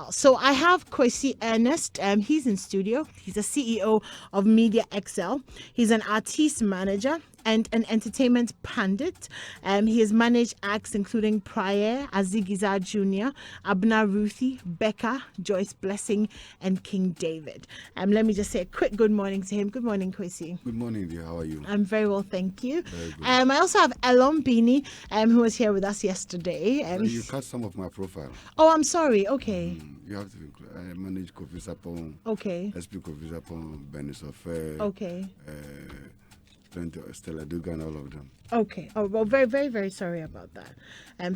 So I have Kwesi Ernest. He's in studio. He's a CEO of Media XL. He's an artiste manager and an entertainment pundit. He has managed acts including Pryor, Azigiza Jr., Abna Ruthie, Becca, Joyce Blessing, and King David. Let me just say a quick good morning to him. Good morning, Kwesi. Good morning, dear. How are you? I'm very well, thank you. Very good. I also have Elon Bini, who was here with us yesterday. You cut some of my profile. Oh, I'm sorry. Okay. You have to include. I manage Kofi Sapon. Okay. SP Kofi Sapon, Benis Affair. Okay. Stella Dugan, all of them. Okay. Oh, well, very, very, very sorry about that.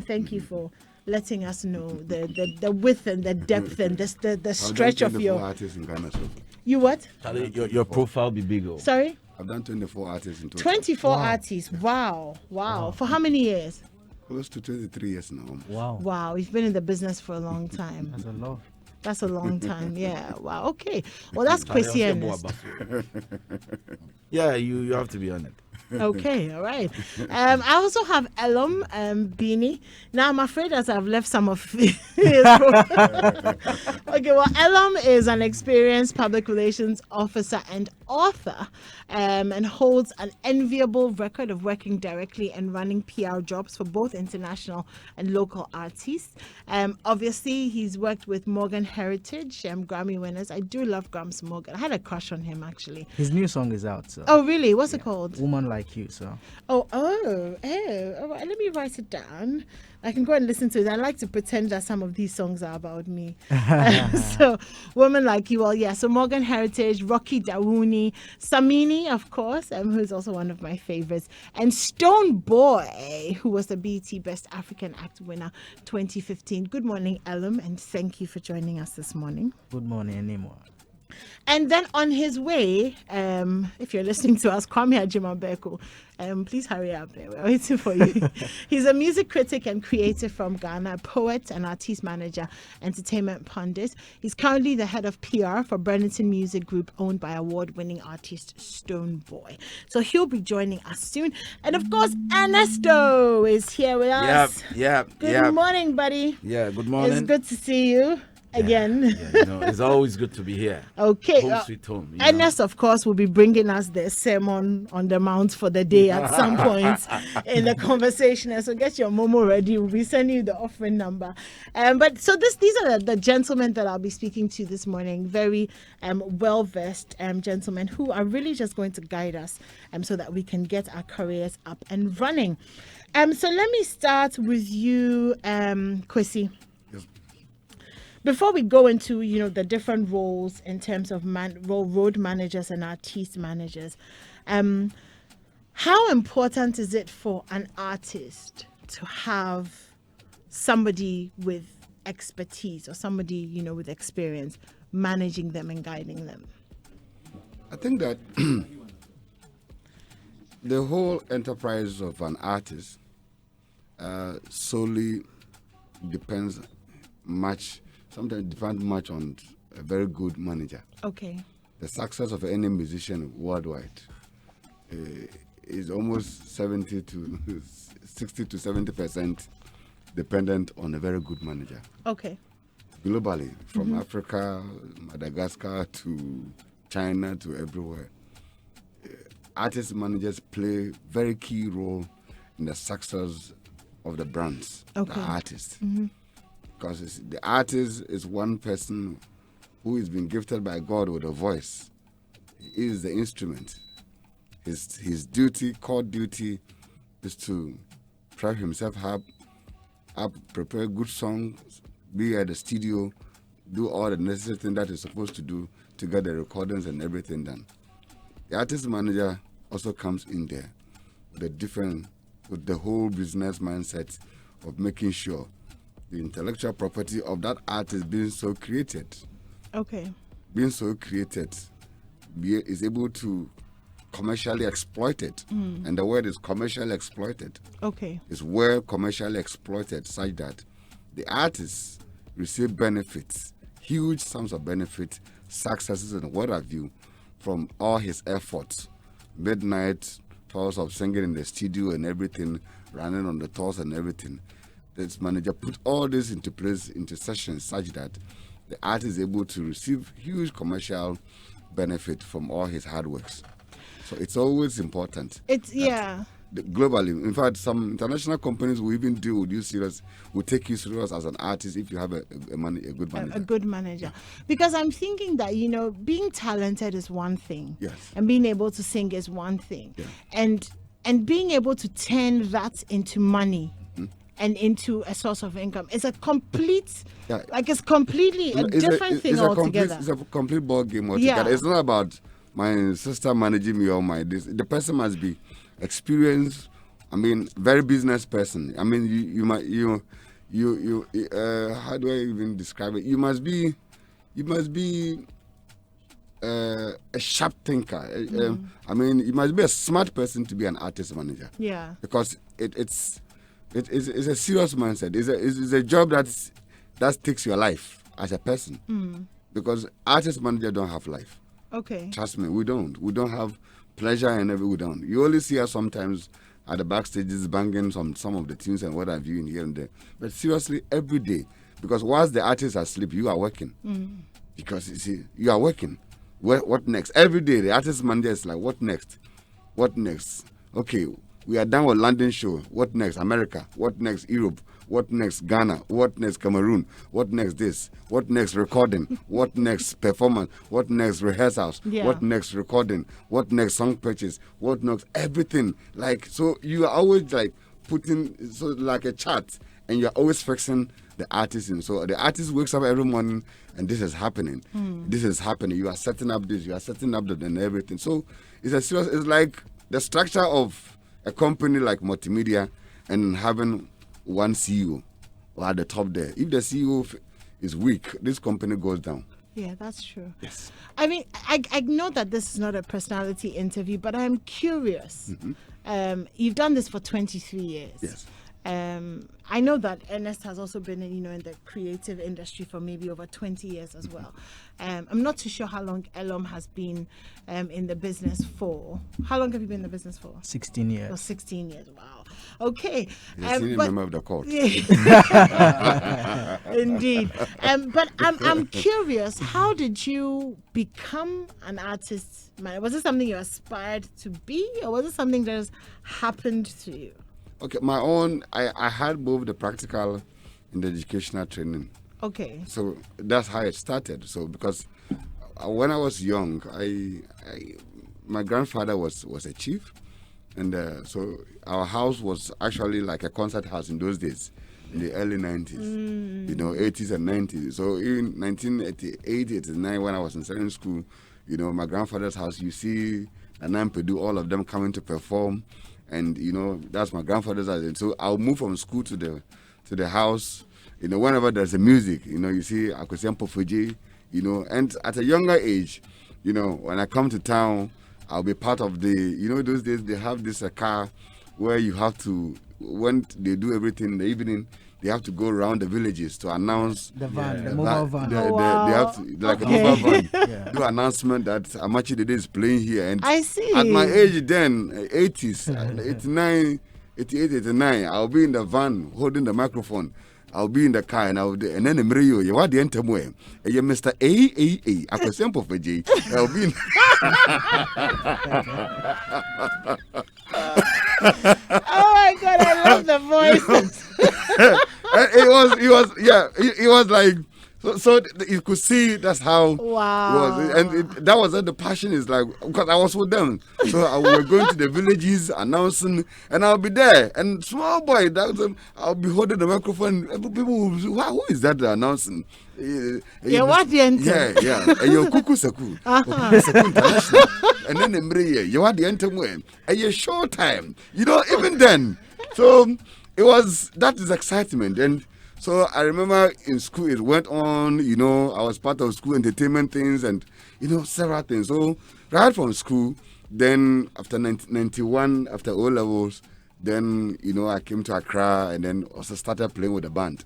Thank you for letting us know the width and the depth and the stretch of your artists in Ghana. So. You what? Your profile be bigger. Sorry? I've done 24 artists in total. 24 artists. Wow. For how many years? Close to 23 years now. Wow. You've been in the business for a long time. That's a lot. That's a long time. Yeah. Wow. Okay. Well, that's Kwesi Ernest. Yeah, you have to be on it. Okay, all right. I also have Elom Bini. Now, I'm afraid that I've left some of his. Okay, well, Elom is an experienced public relations officer and author, and holds an enviable record of working directly and running PR jobs for both international and local artists. Obviously, he's worked with Morgan Heritage, Grammy winners. I do love Grams Morgan. I had a crush on him, actually. His new song is out. So. Oh, really? What's it called? Woman Like You. So. Oh, all right. Let me write it down. I can go and listen to it. I like to pretend that some of these songs are about me. So, Woman Like You. Well, yeah. So, Morgan Heritage, Rocky Dawuni, Samini, of course, who is also one of my favorites, and Stone Boy, who was the BET Best African Act winner 2015. Good morning, Elam, and thank you for joining us this morning. Good morning, anymore. And then on his way, if you're listening to us, Kwame Ajimabeko, please hurry up. We're waiting for you. He's a music critic and creator from Ghana, poet and artiste manager, entertainment pundit. He's currently the head of PR for Brenington Music Group, owned by award-winning artist Stone Boy. So he'll be joining us soon. And of course, Ernesto is here with us. Good morning, buddy. Yeah, good morning. It's good to see you. Again. It's always good to be here. Okay. Home sweet home. Ernest, of course, will be bringing us the sermon on the mount for the day at some point in the conversation. And so get your momo ready. We'll be sending you the offering number. But so these are the gentlemen that I'll be speaking to this morning. Very well-versed gentlemen who are really just going to guide us so that we can get our careers up and running. So let me start with you, Kwesi. Before we go into, the different roles in terms of road managers and artiste managers, how important is it for an artist to have somebody with expertise or somebody, with experience managing them and guiding them? I think that the whole enterprise of an artist solely depends sometimes depend much on a very good manager. Okay. The success of any musician worldwide is almost 60 to 70% dependent on a very good manager. Okay. Globally, from Africa, Madagascar to China to everywhere, artist managers play very key role in the success of the brands, the artists. Because the artist is one person who is being gifted by God with a voice. He is the instrument. His duty, core duty, is to prep himself up, prepare good songs, be at the studio, do all the necessary things that he's supposed to do to get the recordings and everything done. The artist manager also comes in there with the whole business mindset of making sure the intellectual property of that artist being so created. Okay. Being so created, is able to commercially exploit it. And the word is commercially exploited. Okay. It's well commercially exploited such that the artists receive benefits, huge sums of benefit, successes and what have you, from all his efforts. Midnight tours of singing in the studio and everything, running on the tours and everything. this manager put all this into place, into sessions, such that the artist is able to receive huge commercial benefit from all his hard works. So it's always important. Globally, in fact, some international companies will even deal with you serious, will take you serious as an artist if you have a good manager. A good manager. Because I'm thinking that, being talented is one thing. Yes. And being able to sing is one thing. Yeah. And being able to turn that into money and into a source of income is a complete, it's completely a different thing altogether. It's a complete ball game altogether. Yeah. It's not about my sister managing me or the person must be experienced. I mean, very business person. I mean, you how do I even describe it? You must be a sharp thinker. I mean, you must be a smart person to be an artist manager. Yeah. Because it's a serious mindset. It's a job that takes your life as a person. Because artist manager don't have life. Okay. Trust me, we don't. We don't have pleasure and we don't. You only see us sometimes at the backstages banging some of the tunes and what have you in here and there. But seriously, every day. Because whilst the artists are asleep, you are working. Because you see, you are working. What next? Every day, the artist manager is like, what next? What next? Okay, we are done with London show. What next? America. What next? Europe. What next? Ghana. What next? Cameroon. What next? This. What next? Recording. What next? Performance. What next? Rehearsals. Yeah. What next? Recording. What next? Song purchase. What next? Everything. Like, so you are always like putting, so like a chart, and you're always fixing the artist in. So the artist wakes up every morning and this is happening. This is happening. You are setting up this, you are setting up that and everything. So it's like the structure of a company like multimedia and having one CEO or at the top there. If the CEO is weak, this company goes down. Yeah, that's true. Yes. I mean, I know that this is not a personality interview, but I'm curious. You've done this for 23 years. Yes. I know that Ernest has also been in the creative industry for maybe over 20 years as well. I'm not too sure how long Elom has been in the business for. How long have you been in the business for? 16 years. For 16 years. Wow. Okay. He's a senior member of the court. Indeed. But I'm curious, how did you become an artist? Was it something you aspired to be, or was it something that has happened to you? Okay, my own, I had both the practical and the educational training. Okay. So that's how it started. So because when I was young, my grandfather was a chief, and so our house was actually like a concert house in those days, in the early 90s, 80s and 90s. So in 1988, 89, when I was in secondary school, my grandfather's house, you see Anam Pedu, all of them coming to perform. And that's my grandfather's house. And so I'll move from school to the house. Whenever there's a music, you see Akosi Mpofoje, and at a younger age, when I come to town, I'll be part of those days they have this car where you have to, when they do everything in the evening, they have to go around the villages to announce the van, the mobile van. They have to, like a mobile van, do announcement that Amachi Dede is playing here. And I see. At my age then, 80s, 89, 88, 89, I'll be in the van holding the microphone. I'll be in the car and and then you what the entemwe? You Mr. A. I could simple for J. I'll be in. Oh my God, I love the voices. It was like, so you could see that's how wow. it was. And that was the passion is like, because I was with them. So I was going to the villages announcing, and I'll be there. And small boy, I'll be holding the microphone. People will say, wow, who is that announcing? What the enter? Yeah. And you're Kuku Saku. Saku International. And then you are the enter when. And you're short time. Even then. So that is excitement. And so I remember in school it went on, I was part of school entertainment things and, several things. So right from school, then after 91, after O levels, then, I came to Accra and then also started playing with the band.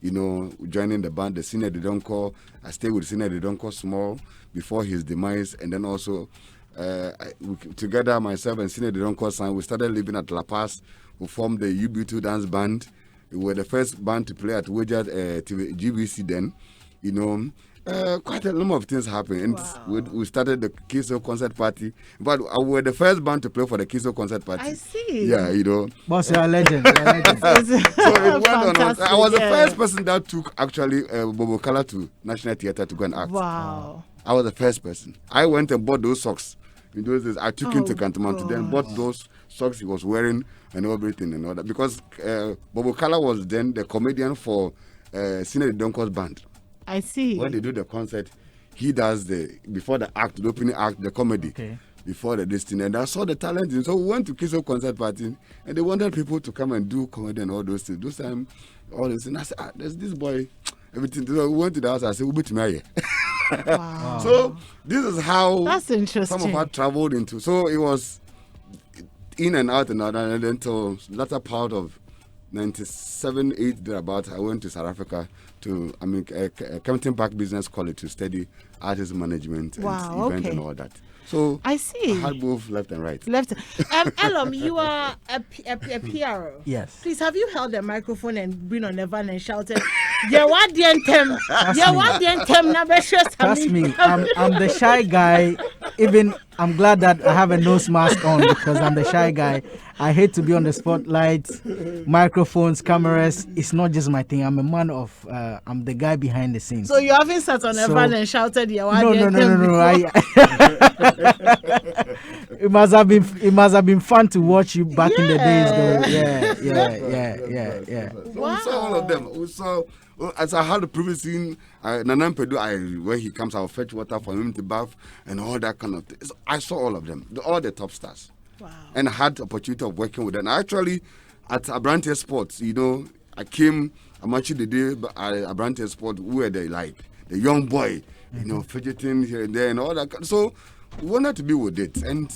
Joining the band, the senior they don't call. I stayed with the senior they don't call small before his demise. And then also together, myself and senior they don't call son, we started living at La Paz. We formed the UB2 dance band. We were the first band to play at Wajad GBC then. You know, quite a number of things happened. And we started the Kiso concert party. But we were the first band to play for the Kiso concert party. I see. Yeah, you know. Boss, you're a legend. You're a legend. So it went on. I was the yeah. first person that took actually Bobo Kala to National Theatre to go and act. Wow. I was the first person. I went and bought those socks. In those days, I took him to Kantamanto, then bought those socks he was wearing and everything and all that. Because Bobo Kala was then the comedian for Sine Donko's band. I see. When they do the concert, he does before the act, the opening act, the comedy. Okay. Before the destiny. And I saw the talent. And so we went to Kiso concert party and they wanted people to come and do comedy and all those things. Those time, all this. And I said, there's this boy, everything. So we went to the house. I said, we'll be to me. Wow. So this is how That's interesting. some of us traveled into. So it was in and out and then until latter part of 97, 8 thereabout, I went to South Africa to Kempton Park Business College to study artist management and event and all that. So I see. I had both left and right. Left. Elom, you are a PRO. Yes. Please, have you held the microphone and been on the van and shouted, "Yeah, what the anthem? Yeah, what the anthem?" Trust me, I'm the shy guy. Even I'm glad that I have a nose mask on because I'm the shy guy. I hate to be on the spotlight, microphones, cameras. It's not just my thing. I'm a man of. I'm the guy behind the scenes. So you haven't sat on the van and shouted, "Yeah, what the No. It must have been fun to watch you back in the days, though. Yeah. So we saw all of them. We saw, as I had the previous scene, Nanan Pedu, when he comes, I'll fetch water for him to bath and all that kind of thing. So I saw all of them, all the top stars. Wow. And I had the opportunity of working with them. Actually, at Abrante Sports, you know, I'm actually the day at Abrante Sports, we were the young boy, you know, fidgeting here and there and all that. So we wanted to be with it. And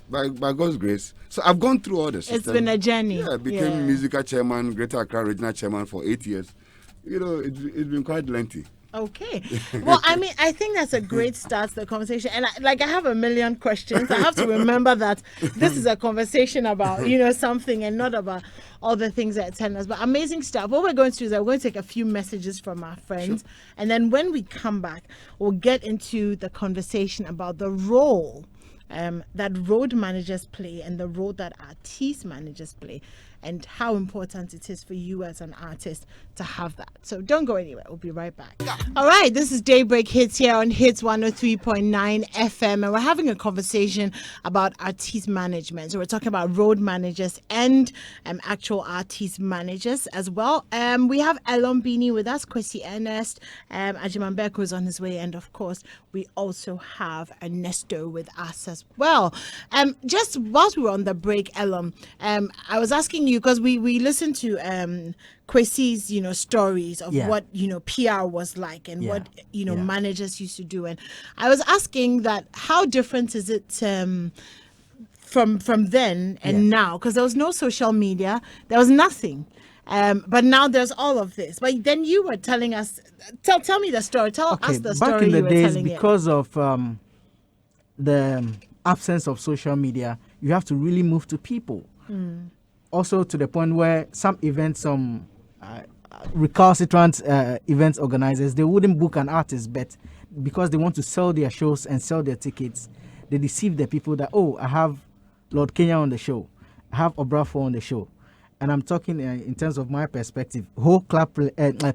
by God's grace, so I've gone through all the systems. It's been a journey. Yeah, I became musical chairman, Greater Accra Regional Chairman for 8 years. You know, it's been quite lengthy. Okay. Well, I mean, I think that's a great start to the conversation. And I have a million questions. I have to remember that this is a conversation about, something and not about all the things that attend us. But amazing stuff. What we're going to do is we're going to take a few messages from our friends. Sure. And then when we come back, we'll get into the conversation about the role that road managers play and the role that artiste managers play, and how important it is for you as an artist to have that. So don't go anywhere. We'll be right back. All right, this is Daybreak Hitz here on Hitz 103.9 FM, and we're having a conversation about artiste management. So we're talking about road managers and actual artiste managers as well. We have Elom Bini with us, Kwesi Ernest, Ajiman Beko is on his way, and of course, we also have Ernesto with us as well. Just whilst we were on the break, Elom, I was asking you, because we listened to Kwesi's stories of what PR was like and what managers used to do, and I was asking that how different is it from then and now, because there was no social media, there was nothing. But now there's all of this. But then you were telling us, tell me the story. Tell us the story. Back in the you were days, telling because of the absence of social media, you have to really move to people. Also to the point where some events, recalcitrant events organizers, they wouldn't book an artist, but because they want to sell their shows and sell their tickets, they deceive the people that, I have Lord Kenya on the show, I have Obrafo on the show. And I'm talking in terms of my perspective, whole club,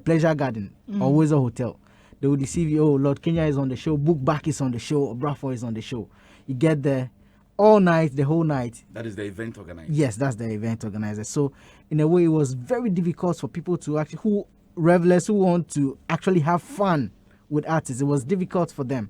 Pleasure Garden or Windsor Hotel. They will deceive you, Lord Kenya is on the show, Book Back is on the show, Obrafo is on the show. You get there all night, the whole night. That is the event organizer. Yes, that's the event organizer. So in a way, it was very difficult for people to actually, revelers who want to actually have fun with artists. It was difficult for them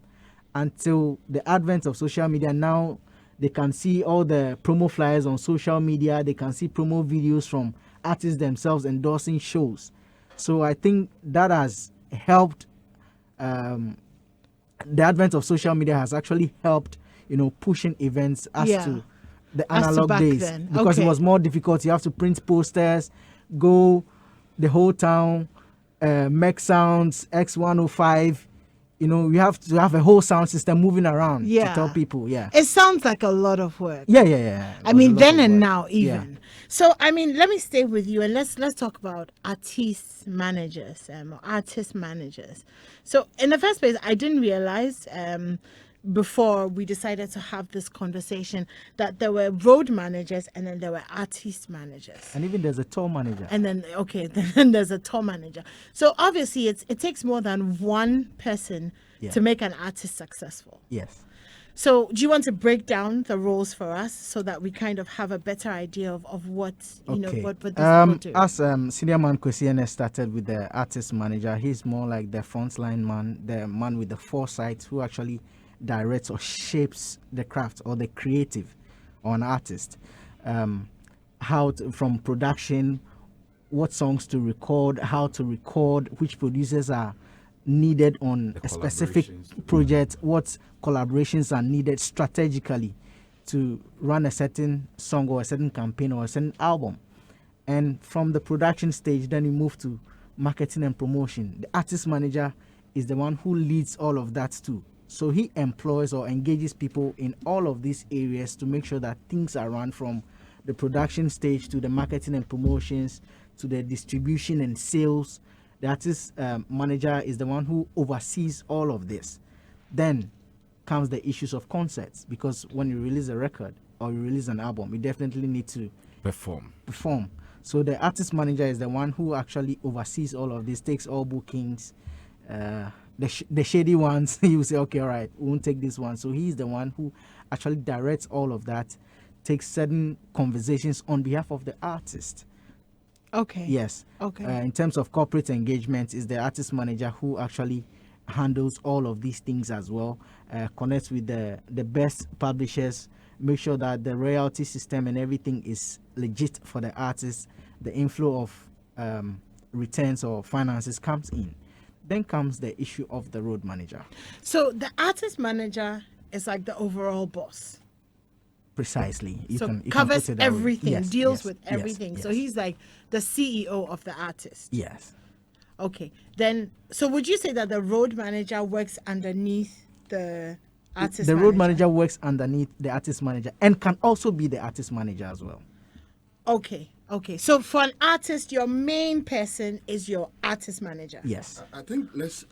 until the advent of social media. Now they can see all the promo flyers on social media. They can see promo videos from artists themselves endorsing shows. So I think that has helped. The advent of social media has actually helped, pushing events to the analog days. Then. Because it was more difficult. You have to print posters, go the whole town, make sounds, X105, you have to have a whole sound system moving around to Yeah. tell people. Yeah. It sounds like a lot of work. Yeah. It I was mean, a lot then of and work. now, Yeah. even. So, I mean, let me stay with you and let's talk about artist managers, or artist managers. So, in the first place, I didn't realize before we decided to have this conversation that there were road managers and then there were artist managers. And even there's a tour manager. And then, okay, then there's a tour manager. So obviously, it takes more than one person Yeah. to make an artist successful. Yes. So do you want to break down the roles for us so that we kind of have a better idea of what, what this will do? As senior man Kwesi started with the artist manager, he's more like the frontline man, the man with the foresight who actually directs or shapes the craft or the creative or an artist. From production, what songs to record, how to record, which producers are needed on a specific project, what collaborations are needed strategically to run a certain song or a certain campaign or a certain album. And from the production stage, then you move to marketing and promotion. The artist manager is the one who leads all of that too. So he employs or engages people in all of these areas to make sure that things are run from the production stage to the marketing and promotions to the distribution and sales. The artist manager is the one who oversees all of this. Then comes the issues of concerts, because when you release a record or you release an album, you definitely need to perform. So the artist manager is the one who actually oversees all of this, takes all bookings, the shady ones. You say, okay, all right, we won't take this one. So he's the one who actually directs all of that, takes certain conversations on behalf of the artist. Okay. Yes. Okay. In terms of corporate engagement, is the artist manager who actually handles all of these things as well, connects with the best publishers, make sure that the royalty system and everything is legit for the artist, the inflow of returns or finances comes in. Then comes the issue of the road manager. So the artist manager is like the overall boss. Precisely. You So can covers put it that way. everything, Yes, deals yes, with yes, everything. So yes. he's like the CEO of the artist. Yes. Okay. Then, so would you say that the road manager works underneath the artist The road manager works underneath the artist manager and can also be the artist manager as well. Okay. Okay. So for an artist, your main person is your artist manager. Yes. I think let's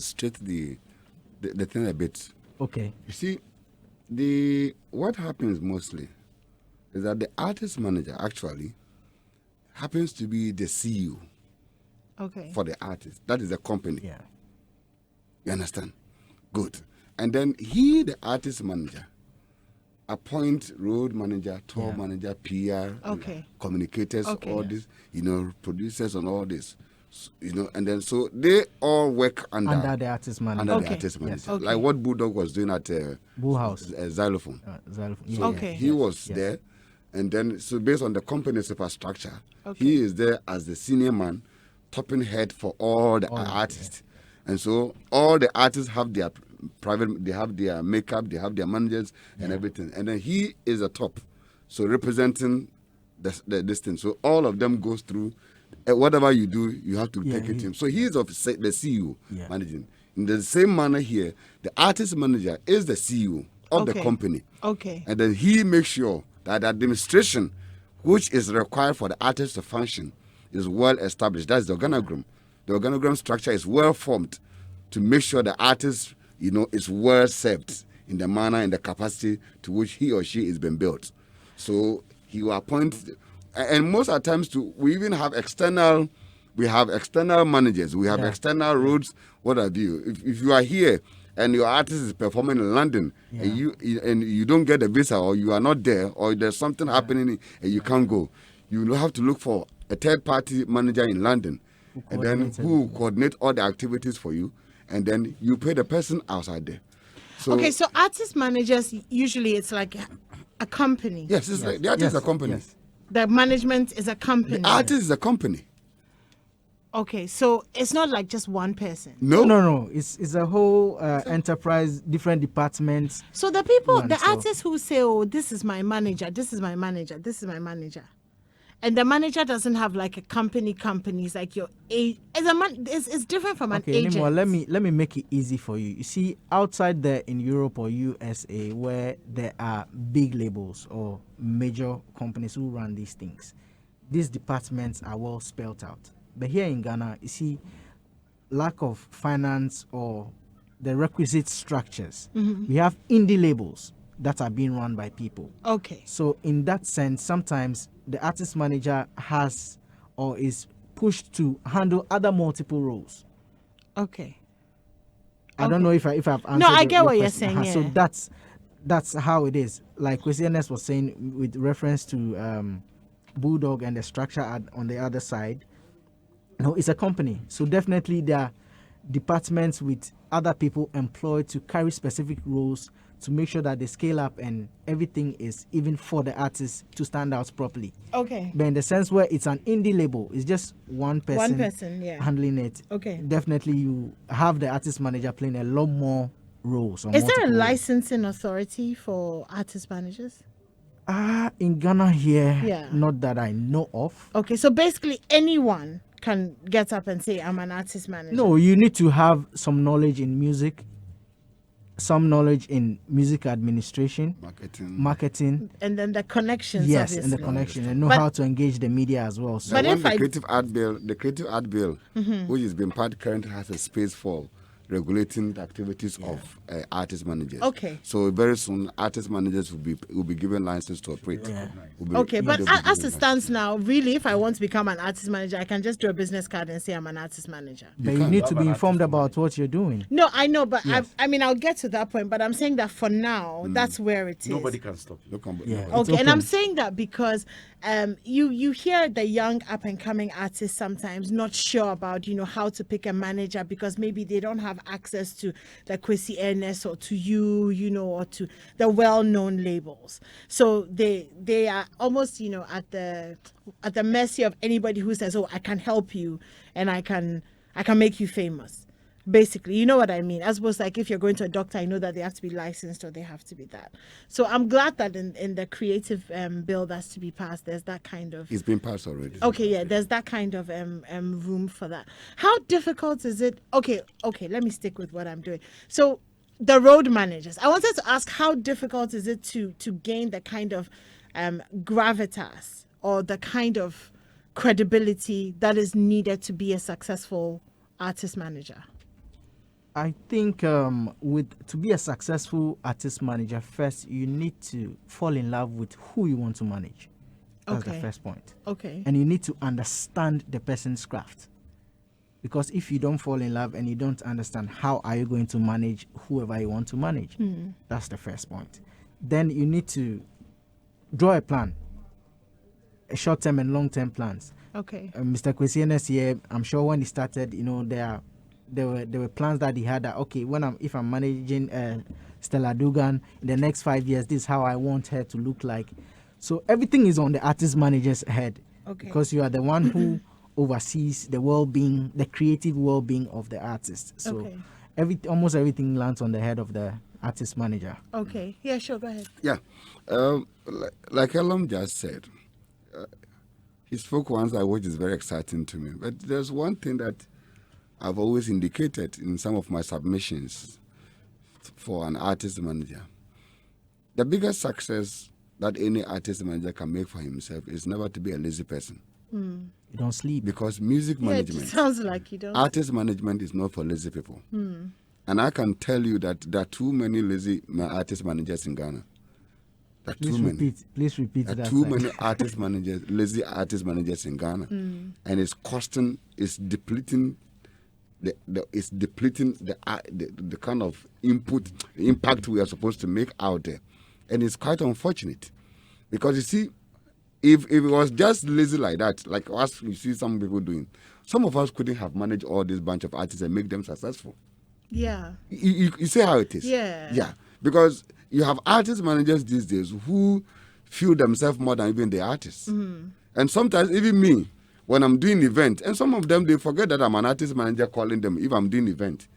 straight the thing a bit. Okay. You see, what happens mostly is that the artist manager actually happens to be the CEO Okay. for the artist. That is the company. Yeah. You understand? Good. And then he, the artist manager, appoint road manager, tour Yeah. manager, PR, Okay. communicators, Okay. all this, producers and all this. And then so they all work under the artist manager. under Okay. the artist manager. Yes. Okay. Like what Bulldog was doing at Bull House. Xylophone. Xylophone. So Okay. he was Yes. there, and then so based on the company's infrastructure, Okay. he is there as the senior man, topping head for all the All of it, artists, and so all the artists have their private, they have their makeup, they have their managers and everything, and then he is a top, so representing this thing. So all of them goes through. Whatever you do, you have to Yeah, take it he- to him. So he is of the CEO Yeah. managing. In the same manner here, the artist manager is the CEO of the Okay. company. Okay. And then he makes sure that the administration, which is required for the artist to function, is well established. That's the organogram. The organogram structure is well formed to make sure the artist, is well served in the manner and the capacity to which he or she is being built. So he will appoint, and most of the times too, we even have external. We have external managers. We have Yeah. external roads. What have you? If you are here and your artist is performing in London and you don't get a visa, or you are not there, or there's something happening and you can't go, you will have to look for a third party manager in London, and then who will coordinate all the activities for you, and then you pay the person outside there. So, Okay. So artist managers, usually it's like a company. yes, it's like the artist is a company. Yes. The management is a company. The artist is a company. Okay. So it's not like just one person. No. It's a whole enterprise, different departments. So the people, Run, the so- artists who say, "Oh, this is my manager. This is my manager. This is my manager," And the manager doesn't have like a company. It's like your it's different from an agent. Well, let me make it easy for you. You see, outside there in Europe or USA, where there are big labels or major companies who run these things, these departments are well spelled out. But here in Ghana, you see, lack of finance or the requisite structures. We have indie labels that are being run by people. Okay. So in that sense, sometimes the artist manager has or is pushed to handle other multiple roles. Okay. I don't know if I've answered. No, I get your what you're question. saying. So Yeah. that's how it is. Like Kwesi Ernest was saying with reference to Bulldog and the structure on the other side. It's a company. So definitely there are departments with other people employed to carry specific roles to make sure that they scale up and everything is even for the artist to stand out properly. Okay. But in the sense where it's an indie label, it's just one person, Yeah. handling it. Okay. Definitely you have the artist manager playing a lot more roles. Is there a licensing authority for artist managers? In Ghana here, Yeah. not that I know of. Okay, so basically anyone can get up and say, I'm an artist manager. No, you need to have some knowledge in music, some knowledge in music administration, marketing. And then the connections, Yes, obviously. and the connection, and know But- how to engage the media as well. So But if the I- creative art bill, which has been part currently has a space for regulating the activities of artist managers. Okay. So very soon, artist managers will be given license to operate. Will be- Okay, but will be as given it license. stands now, really, if I want to become an artist manager, I can just do a business card and say I'm an artist manager. but you can need have to be an informed artist about what you're doing. No, I know, but Yes. I mean, I'll get to that point. But I'm saying that for now, that's where it is. Nobody can stop you. Look on- Yeah. no. It's Okay, and I'm open. saying that because you hear the young up and coming artists sometimes not sure about how to pick a manager because maybe they don't have access to the Kwesi Ernest or to you or to the well-known labels. So they are almost at the mercy of anybody who says, "Oh, I can help you and I can make you famous." Basically, you know what I mean? As opposed like if you're going to a doctor, I know that they have to be licensed or they have to be that. So I'm glad that in the creative bill that's to be passed, there's that kind of It's been passed already. okay, yeah, there's that kind of room for that. How difficult is it? Okay, let me stick with what I'm doing. So the road managers, I wanted to ask how difficult is it to gain the kind of gravitas or the kind of credibility that is needed to be a successful artist manager? I think to be a successful artist manager, first you need to fall in love with who you want to manage. That's the Okay. first point. Okay. And you need to understand the person's craft. Because if you don't fall in love and you don't understand how are you going to manage whoever you want to manage, that's the first point. Then you need to draw a plan, a short-term and long-term plans. Okay. Mr. Kwesi Ernest here, I'm sure when he started, there were plans that he had that if I'm managing Stella Dugan in the next 5 years, this is how I want her to look like. So everything is on the artist manager's head. Okay. Because you are the one who oversees the well-being, the creative well-being of the artist. So Okay. almost everything lands on the head of the artist manager. Okay. Yeah, sure. Go ahead. Yeah. Like Elam just said, he spoke once which is very exciting to me. But there's one thing that I've always indicated in some of my submissions for an artist manager. The biggest success that any artist manager can make for himself is never to be a lazy person. You don't sleep. Because music Yeah, it management, sounds like you don't. artist management is not for lazy people. And I can tell you that there are too many lazy artist managers in Ghana. There are too many. Please repeat There are that. too side. many artist managers, lazy artist managers in Ghana, and it's depleting the kind of impact we are supposed to make out there, and it's quite unfortunate because you see, if it was just lazy like that, like us, you see some people doing, some of us couldn't have managed all this bunch of artists and make them successful. Yeah. You see how it is? Yeah. Because you have artist managers these days who feel themselves more than even the artists. And sometimes even me, when I'm doing event, and some of them, they forget that I'm an artist manager calling them if I'm doing event.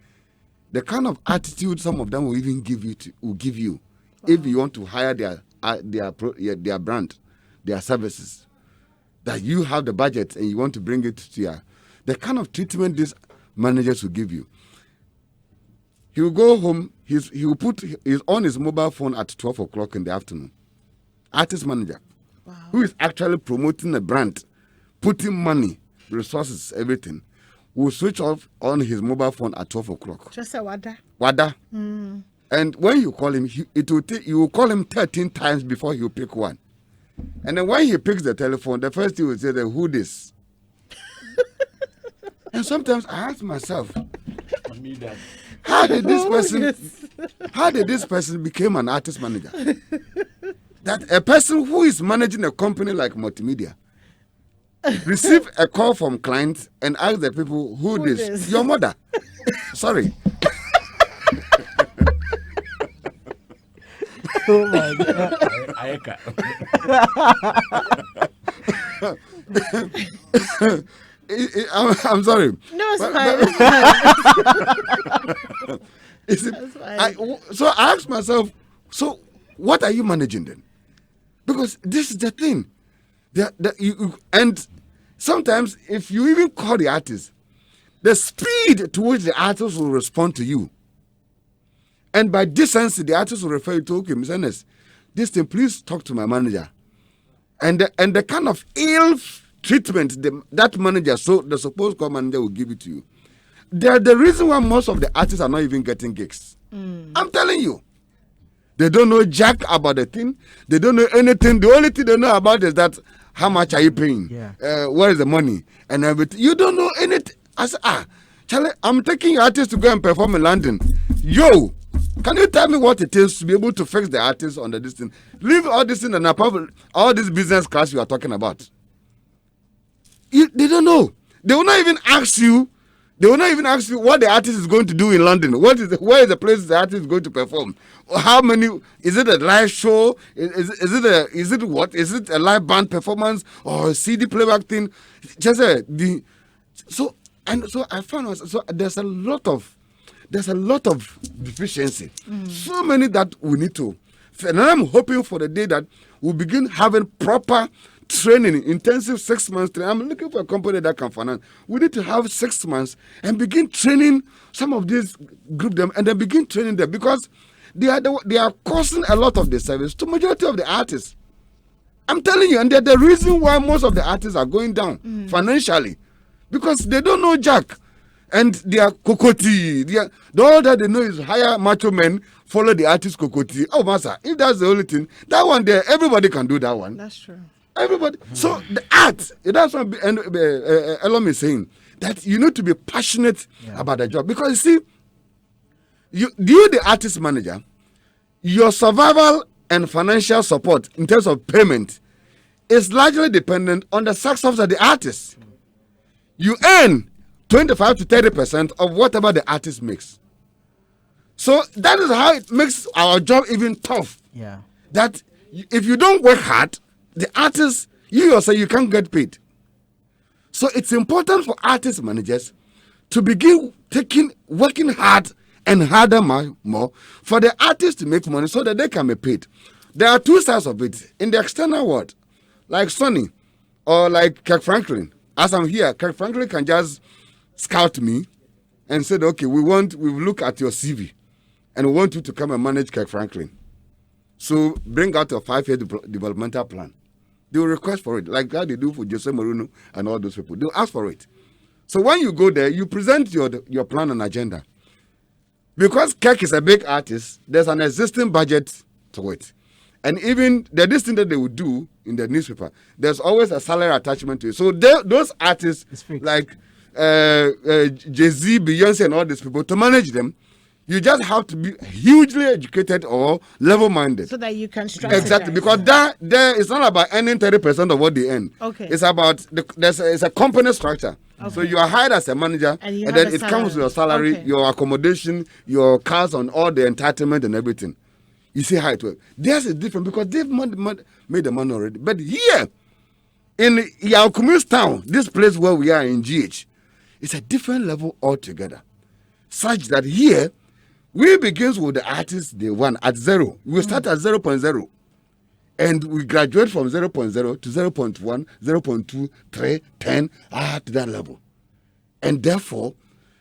The kind of attitude some of them will even give you if you want to hire their brand, their services. that you have the budget and you want to bring it to your, the kind of treatment these managers will give you. He will go home, he will put his on his mobile phone at 12 o'clock in the afternoon. Artist manager, who is actually promoting a brand, putting money, resources, everything, will switch off on his mobile phone at 12 o'clock. Just a wada. Wada. And when you call him, you will call him 13 times before he will pick one. And then when he picks the telephone, the first thing he will say, who this? And sometimes I ask myself, how did this person become an artist manager? That a person who is managing a company like Multimedia receive a call from clients and ask the people, who this? Your mother. Sorry. Oh my God. I'm sorry. No, it's fine. It's fine. So I asked myself, so what are you managing then? Because this is the thing. And sometimes if you even call the artist, the speed to which the artist will respond to you. And by decency, the artist will refer you to, okay, Mr. Ernest, this thing, please talk to my manager. And the kind of ill treatment that manager, so the supposed call manager will give it to you. They're the reason why most of the artists are not even getting gigs. I'm telling you. They don't know jack about the thing. They don't know anything. The only thing they know about is that how much are you paying? Yeah. Where is the money? And everything. You don't know anything. I said, Charlie, I'm taking artists to go and perform in London. Yo, can you tell me what it is to be able to fix the artist under this thing? Leave all this in and all this business class you are talking about. They don't know. They will not even ask you. They will not even ask you what the artist is going to do in London. Where is the place the artist is going to perform? How many? Is it a live show? Is it a live band performance or a CD playback thing? Just so I found out. So there's a lot of deficiency. So many that we need to. And I'm hoping for the day that we'll begin having proper training, intensive 6 months training. I'm looking for a company that can finance. We need to have 6 months and begin training some of these group them and then begin training them because they are causing a lot of the service to majority of the artists. I'm telling you, and they're the reason why most of the artists are going down financially because they don't know jack. And they are kokoti. All that they know is hire macho men, follow the artist kokoti. Oh, master, if that's the only thing, that one there, everybody can do that one. That's true. Everybody. So the art, that's what Elom is saying, that you need to be passionate about the job. Because you see, you the artist manager, your survival and financial support in terms of payment is largely dependent on the success of the artist. You earn 25 to 30% of whatever the artist makes. So that is how it makes our job even tough. Yeah. That if you don't work hard, the artist, you yourself, you can't get paid. So it's important for artist managers to begin working hard and harder more for the artist to make money so that they can be paid. There are two sides of it. In the external world, like Sonny or like Kirk Franklin, as I'm here, Kirk Franklin can just scout me and said, okay, we look at your CV and we want you to come and manage Kirk Franklin. So bring out a 5-year developmental plan. They will request for it, like how they do for Jose Mourinho and all those people. They'll ask for it. So when you go there, you present your plan and agenda. Because Kirk is a big artist, there's an existing budget to it. And even this thing that they would do in the newspaper, there's always a salary attachment to it. So those artists like Jay-Z, Beyonce, and all these people, to manage them, you just have to be hugely educated or level-minded. So that you can strategize. Exactly, because it's not about earning 30% of what they earn. Okay. It's about, it's a company structure. Okay. So you are hired as a manager, and then it comes with your salary, your accommodation, your cars, on all the entitlement and everything. You see how it works. Theirs is different because they've made the money already. But here, in Yakumi's town, this place where we are in GH, it's a different level altogether. Such that here, we begins with the artist day one at zero. We start at 0.0. And we graduate from 0.0 to 0.1, 0.2, 3, 10, to that level. And therefore,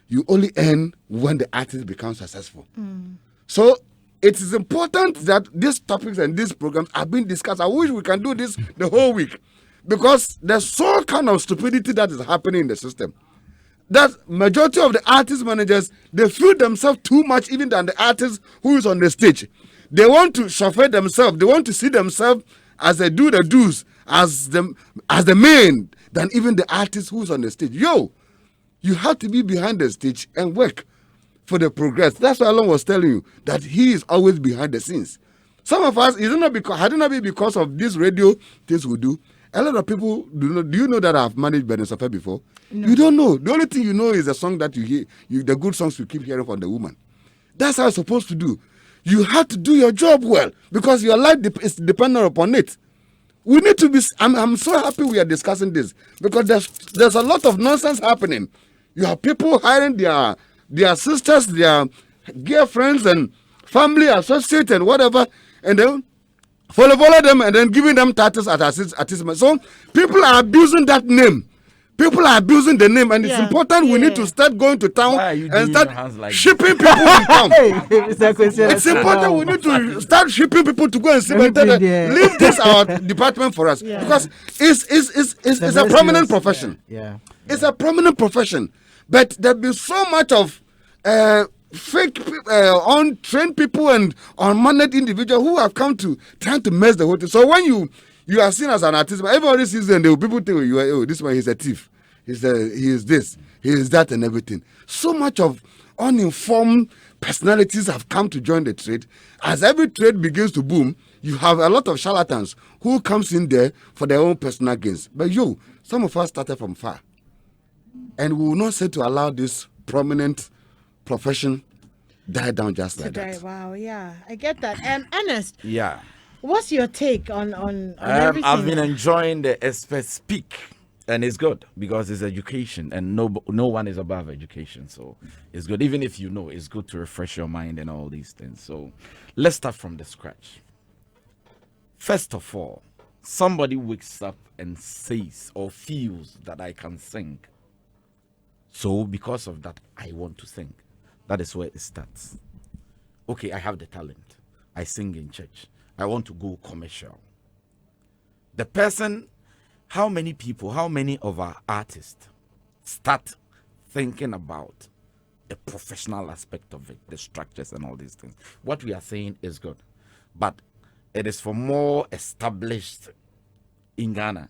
you only earn when the artist becomes successful. So it is important that these topics and these programs are being discussed. I wish we can do this the whole week, because there's so kind of stupidity that is happening in the system. That majority of the artist managers, they feel themselves too much even than the artist who is on the stage. They want to chauffeur themselves. They want to see themselves as they do the do's, as the main, than even the artist who's on the stage. You have to be behind the stage and work for the progress. That's why Alon was telling you that he is always behind the scenes. Some of us, had it not be because of this radio things we do, a lot of people do you know that I've managed Benin Sofa before? No. You don't know. The only thing you know is the song that you hear, the good songs you keep hearing from the woman. That's how it's supposed to do. You have to do your job well, because your life is dependent upon it. We need to be. I'm so happy we are discussing this, because there's a lot of nonsense happening. You have people hiring their sisters, their girlfriends, and family associates and whatever, and then follow them and then giving them titles at artist. So people are abusing that name. People are abusing the name, and it's important we need to start going to town and start shipping people in town. It's important we need to start shipping people to go and see leave this our department for us, because it's a prominent profession. It's a prominent profession, but there be so much of fake untrained people and unmanaged individuals who have come to trying to mess the whole thing. So when you are seen as an artist, but everybody sees them, people think you are, this man, he's a thief. He is this, he is that, and everything. So much of uninformed personalities have come to join the trade. As every trade begins to boom, you have a lot of charlatans who comes in there for their own personal gains. But some of us started from far. And we will not say to allow this prominent profession die down just like that. Wow, yeah. I get that. Ernest. Yeah. What's your take on everything? I've been enjoying the experts speak, and it's good because it's education, and no one is above education, so it's good. Even if you know, it's good to refresh your mind and all these things. So let's start from the scratch. First of all, somebody wakes up and says or feels that I can sing. So because of that, I want to sing. That is where it starts. Okay, I have the talent. I sing in church. I want to go commercial. The person, how many of our artists start thinking about the professional aspect of it, the structures and all these things? What we are saying is good, but it is for more established in Ghana.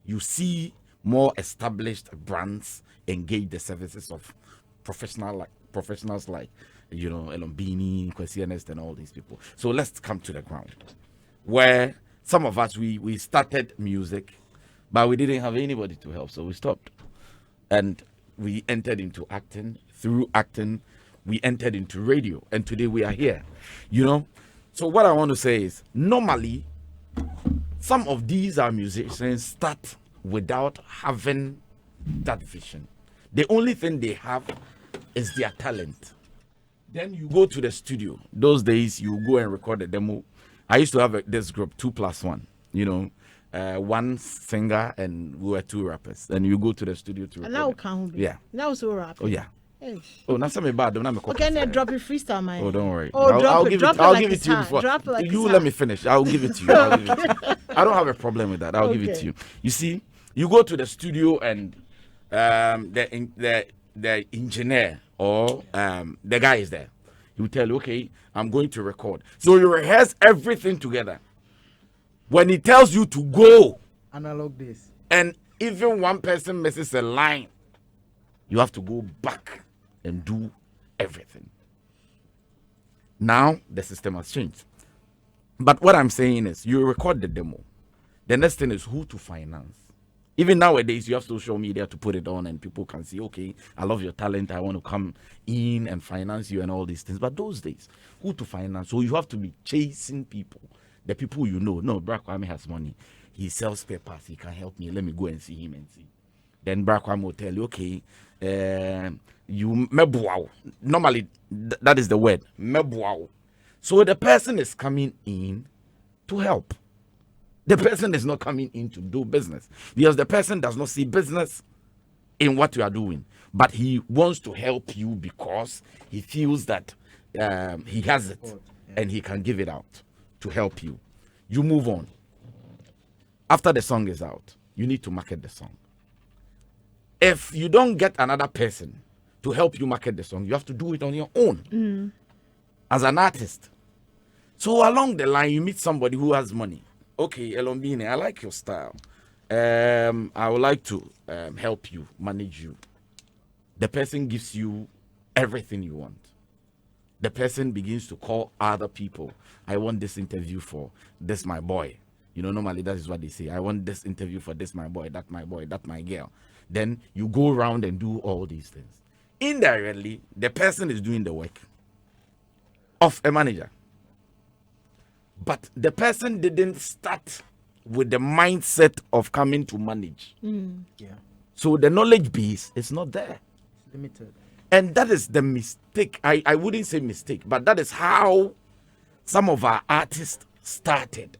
You see more established brands engage the services of professionals like Elombini, Kwesi Ernest, and all these people. So let's come to the ground, where some of us we started music, but we didn't have anybody to help, so we stopped, and we entered into acting. Through acting, we entered into radio, and today we are here. So what I want to say is, normally, some of these are musicians start without having that vision. The only thing they have is their talent. Then you go to the studio. Those days, you go and record a demo. I used to have this group, 2+1, one singer, and we were 2 rappers. And you go to the studio to record. And now can yeah. Now so rap. Oh, yeah. Hey. Oh, now something bad. Okay, then drop it freestyle, man. Oh, don't worry. Oh, I'll give like it to you before. Drop it like you let me finish. I'll give it to you. I don't have a problem with that. I'll give it to you. You see, you go to the studio and the engineer or the guy is there. He will tell you, okay, I'm going to record. So you rehearse everything together. When he tells you to go, analog this, and even one person misses a line, you have to go back and do everything. Now the system has changed. But what I'm saying is, you record the demo. The next thing is who to finance. Even nowadays, you have social media to put it on and people can see, okay, I love your talent. I want to come in and finance you and all these things. But those days, who to finance? So you have to be chasing people. The people you know. No, Barack Kwame has money. He sells papers. He can help me. Let me go and see him and see. Then Barack Kwame will tell you, okay, you mebuao. Normally, that is the word, mebuao. So the person is coming in to help. The person is not coming in to do business because the person does not see business in what you are doing, but he wants to help you because he feels that he has it and he can give it out to help you. You move on. After the song is out, you need to market the song. If you don't get another person to help you market the song, you have to do it on your own as an artist. So along the line, you meet somebody who has money. Okay, Elombine, I like your style. I would like to help you, manage you. The person gives you everything you want. The person begins to call other people. I want this interview for this my boy. You know, normally that is what they say. I want this interview for this my boy, that my girl. Then you go around and do all these things. Indirectly, the person is doing the work of a manager. But the person didn't start with the mindset of coming to manage. Yeah. So the knowledge base is not there. It's limited. And that is the mistake. I wouldn't say mistake, but that is how some of our artists started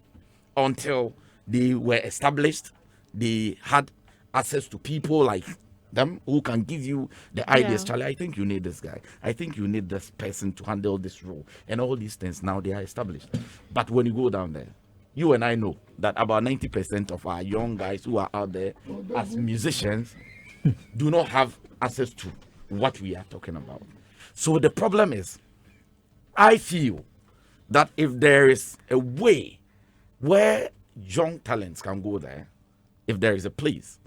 until they were established. They had access to people like them who can give you the ideas. Yeah. Charlie, I think you need this guy. I think you need this person to handle this role. And all these things now they are established. But when you go down there, you and I know that about 90% of our young guys who are out there as musicians do not have access to what we are talking about. So the problem is, I feel that if there is a way where young talents can go there, if there is a place,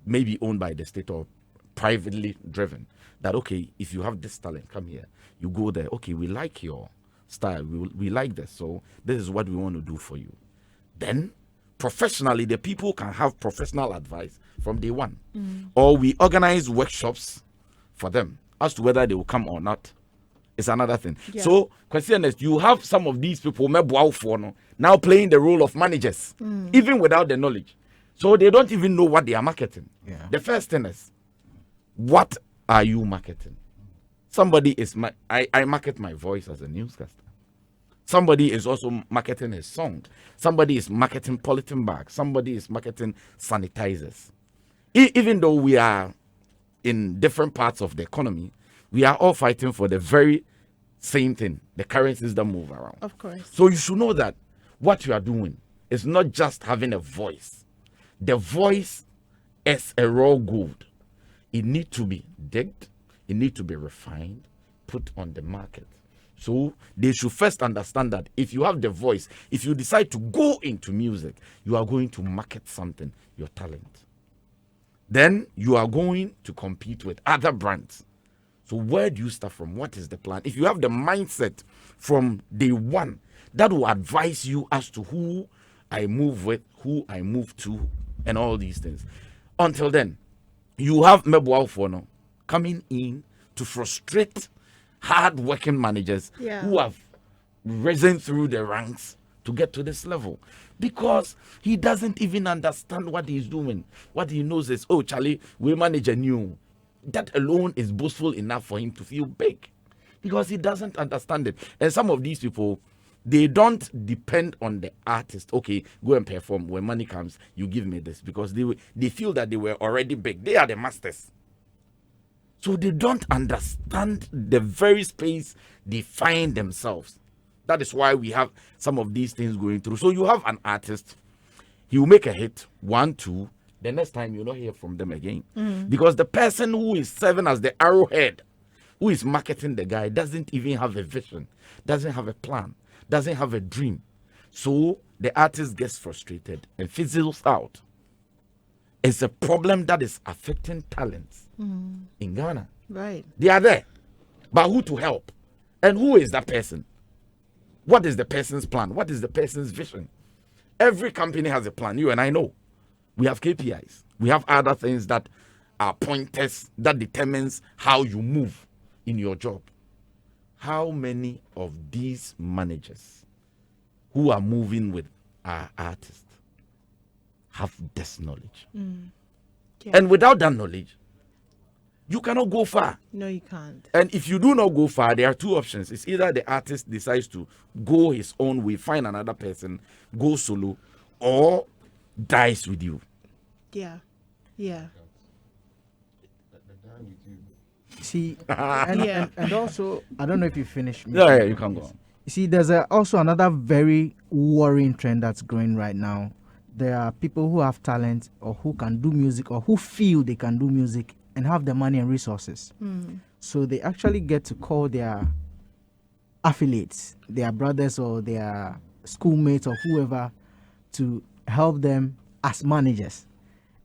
maybe owned by the state or privately driven, that okay, if you have this talent, come here, you go there, okay, we like your style, we like this, so this is what we want to do for you. Then professionally, the people can have professional advice from day one. Or we organize workshops for them as to whether they will come or not. It's another thing. Yeah. So, question is, you have some of these people now playing the role of managers, even without the knowledge. So they don't even know what they are marketing. Yeah. The first thing is, what are you marketing? Somebody is, I market my voice as a newscaster. Somebody is also marketing his song. Somebody is marketing polythene bags. Somebody is marketing sanitizers. Even though we are in different parts of the economy, we are all fighting for the very same thing, the currencies that move around. Of course. So you should know that what you are doing is not just having a voice. The voice is a raw gold. It needs to be digged. It needs to be refined, put on the market. So they should first understand that if you have the voice, if you decide to go into music, you are going to market something, your talent. Then you are going to compete with other brands. So where do you start from? What is the plan? If you have the mindset from day one, that will advise you as to who I move with, who I move to, and all these things. Until then, you have Mebwa Fono coming in to frustrate hard-working managers who have risen through the ranks to get to this level, because he doesn't even understand what he's doing. What he knows is, oh, Charlie, we manage a new. That alone is boastful enough for him to feel big, because he doesn't understand it. And some of these people, they don't depend on the artist. Okay, go and perform. When money comes, you give me this, because they feel that they were already big. They are the masters. So they don't understand the very space they find themselves. That is why we have some of these things going through. So you have an artist, he will make a hit, 1, 2, the next time you'll not hear from them again. Because the person who is serving as the arrowhead, who is marketing the guy, doesn't even have a vision, doesn't have a plan, doesn't have a dream. So the artist gets frustrated and fizzles out. It's a problem that is affecting talents in Ghana. Right. They are there. But who to help? And who is that person? What is the person's plan? What is the person's vision? Every company has a plan. You and I know. We have KPIs. We have other things that are pointers that determines how you move in your job. How many of these managers who are moving with our artists have this knowledge? Yeah. And without that knowledge, you cannot go far. No, you can't. And if you do not go far, there are two options. It's either the artist decides to go his own way, find another person, go solo, or dies with you. Yeah. Yeah. See, Yeah. and also, I don't know if you finished. Yeah, you can go on. You see, there's also another very worrying trend that's growing right now. There are people who have talent or who can do music or who feel they can do music and have the money and resources. So they actually get to call their affiliates, their brothers or their schoolmates or whoever, to help them as managers.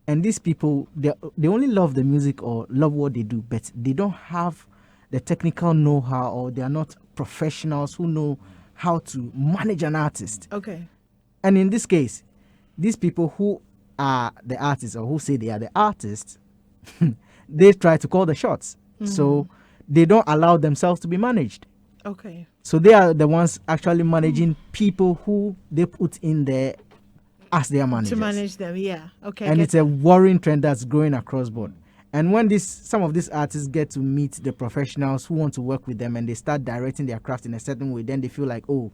And these people, they only love the music or love what they do, but they don't have the technical know-how, or they are not professionals who know how to manage an artist. Okay. And in this case, these people who are the artists or who say they are the artists, they try to call the shots. So they don't allow themselves to be managed. Okay. So they are the ones actually managing people who they put in there as their managers. To manage them, yeah. Okay. And it's a worrying trend that's growing across board. And when some of these artists get to meet the professionals who want to work with them and they start directing their craft in a certain way, then they feel like, oh,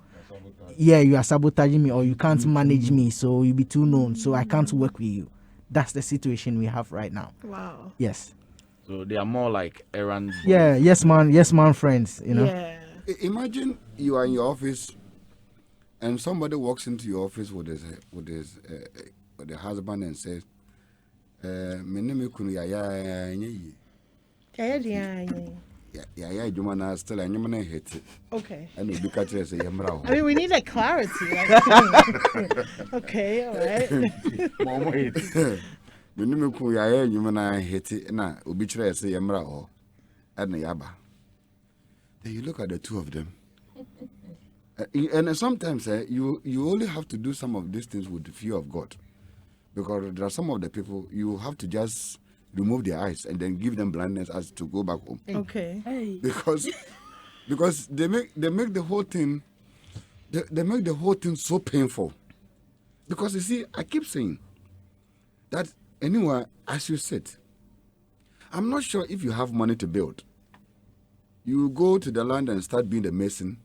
yeah, you are sabotaging me, or you can't manage me, so you'll be too known, so I can't work with you. That's the situation we have right now. Wow. Yes. So they are more like errand boys. Yeah, yes man friends, you know. Yeah. Imagine you are in your office and somebody walks into your office with the husband and says, "Me name kunu ya nyi ya juma na still anyam na hit." Okay. And we look at it say yamra I mean, we need like clarity. Like, okay, all right. Me name kunu ya juma na hit na obi kire say yamra ho and yaba. Then you look at the two of them. And sometimes you only have to do some of these things with the fear of God, because there are some of the people you have to just remove their eyes and then give them blindness as to go back home. Okay. Because they make the whole thing they make the whole thing so painful. Because you see, I keep saying that anywhere as you sit, I'm not sure if you have money to build. You go to the land and start being the mason,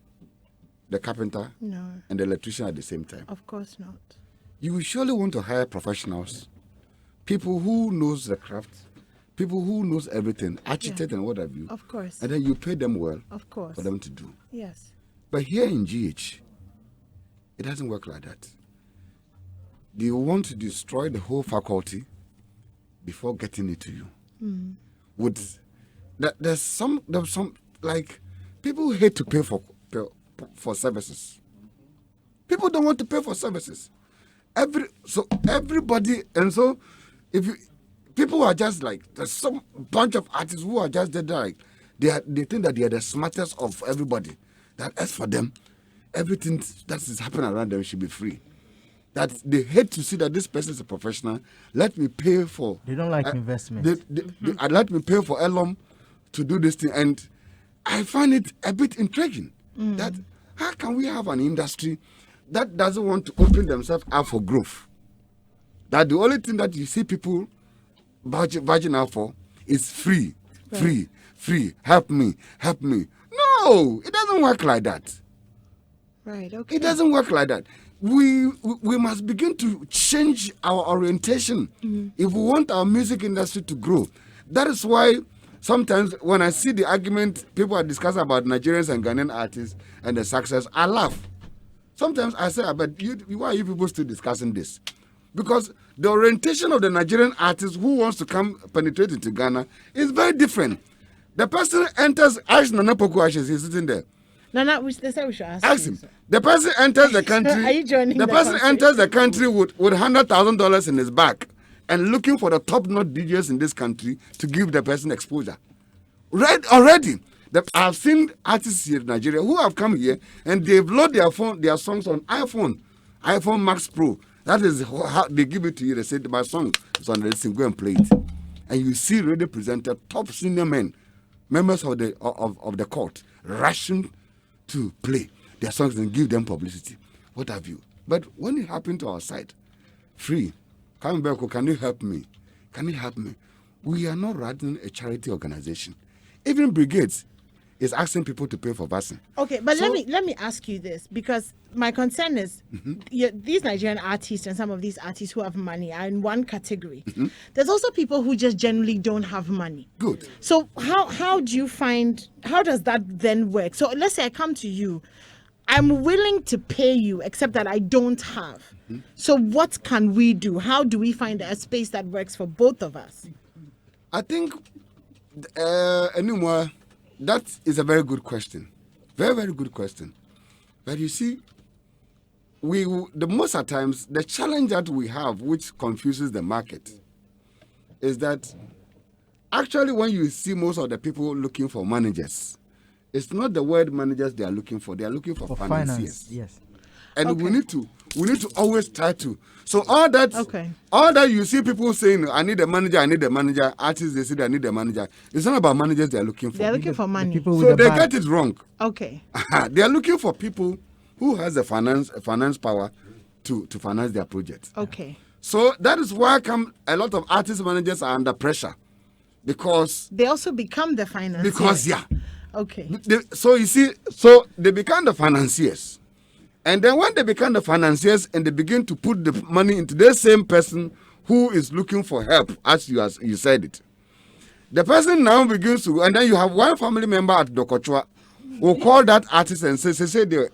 the carpenter, and the electrician at the same time. Of course not. You will surely want to hire professionals, people who knows the craft, people who knows everything, architect and what have you. Of course. And then you pay them well Of course. for them to do. Yes. But here in GH, it doesn't work like that. They want to destroy the whole faculty before getting it to you. There's some like people hate to pay for services. People don't want to pay for services. Everybody, and so people are just like, there's some bunch of artists who are just there, like they think that they are the smartest of everybody. That as for them, everything that is happening around them should be free. That they hate to see that this person is a professional. Let me pay for. They don't like investment. Let me pay for Elom to do this thing, and I find it a bit intriguing. That how can we have an industry that doesn't want to open themselves up for growth? That the only thing that you see people budging out for is free. Help me. No, it doesn't work like that. Right. Okay. It doesn't work like that. We must begin to change our orientation if we want our music industry to grow. That is why sometimes when I see the argument people are discussing about Nigerians and Ghanaian artists and the success, I laugh. Sometimes I say, but why are you people still discussing this? Because the orientation of the Nigerian artist who wants to come penetrate into Ghana is very different. The person enters, ask Nana Poku Ashes, he's sitting there. Nana, they say we should Ask him. The person enters the country. Are you joining the person country? enters the country with $100,000 in his back and looking for the top-notch DJs in this country to give the person exposure. Right already. I've seen artists here in Nigeria who have come here and they've loaded their songs on iPhone Max Pro. That is how they give it to you. They say, my song is on this thing, go and play it. And you see radio presenter, top senior men, members of the court, rushing to play their songs and give them publicity. What have you? But when it happened to our side, free, can you help me? Can you help me? We are not running a charity organization. Even brigades, is asking people to pay for vaccine. Okay, but So- let me ask you this, because my concern is these Nigerian artists and some of these artists who have money are in one category. There's also people who just generally don't have money. Good. So how do you find, how does that then work? So let's say I come to you, I'm willing to pay you except that I don't have. So what can we do? How do we find a space that works for both of us? I think, anymore, that is a very good question. Very, very good question. But you see, the most of times, the challenge that we have, which confuses the market, is that actually when you see most of the people looking for managers, it's not the word managers they are looking for. They are looking for financiers. finance. Yes. And Okay. we need to always try to. So all that, Okay. all that you see people saying, I need a manager, I need a manager. Artists, they say I need a manager. It's not about managers they are looking for. They're looking for The money. people So with the they bag. get it wrong. Okay. They are looking for people who has the finance power to finance their project. Okay. So that is why a lot of artist managers are under pressure because They also become the financiers. Okay. So you see, so they become the financiers. And then when they become the financiers and they begin to put the money into the same person who is looking for help, as you said it, the person now begins to, and then you have one family member at Dokochwa will call that artist and say they,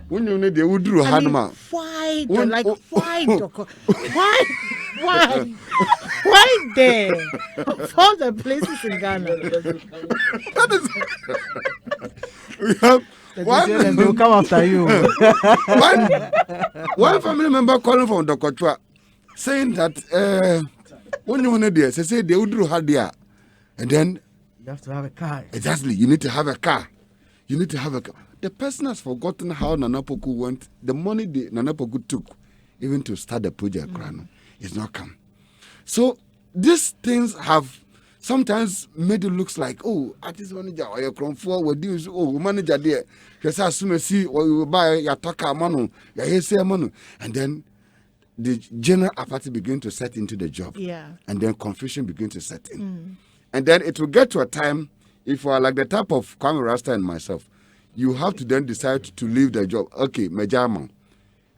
when you need the Udru I mean, Hanma. why? When- Why, Doko? Why there? Of all the places in Ghana. We have They one, will come after you. one family member calling from Dokochwa saying that when you need there, say they Udru Hadia. And then You have to have a car. exactly, you need to have a car. You need to have a car. The person has forgotten how Nana Poku went. The money Nana Poku took, even to start the project, is not come. So these things have sometimes made it looks like, oh, artist manager or your crown for we do manager there. You say as soon as see or you buy your taka manu, your say manu, and then the general apathy begin to set into the job. Yeah. And then confusion begin to set in. And then it will get to a time, if you are like the type of Kwame Rasta and myself, you have to then decide to leave the job. Okay, Mejama.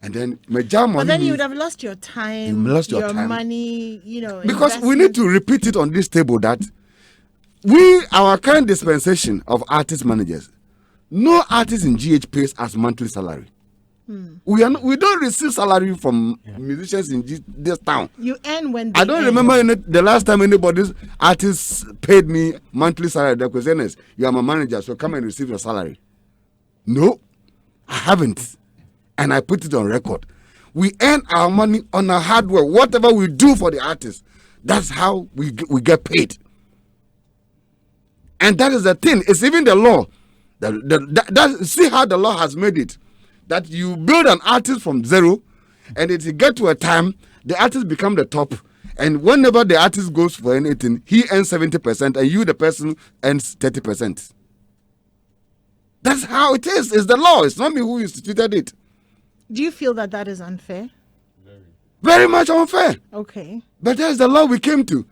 And then Mejama. But then you would have lost your time, You lost your time. money, Because we need to repeat it on this table that our current dispensation of artist managers, no artist in GH pays as monthly salary. We don't receive salary from musicians in this town. You earn when they I don't earn. remember the last time anybody's artist paid me monthly salary. The question is, you are my manager, so come and receive your salary. No, I haven't. And I put it on record. We earn our money on our hard work. Whatever we do for the artist, that's how we get paid. And that is the thing. It's even the law. See how the law has made it. That you build an artist from zero, and it get to a time, the artist become the top. And whenever the artist goes for anything, he earns 70%, and you, the person, earns 30%. That's how it is. It's the law. It's not me who instituted it. Do you feel that is unfair? Very much unfair. Okay. But that's the law we came to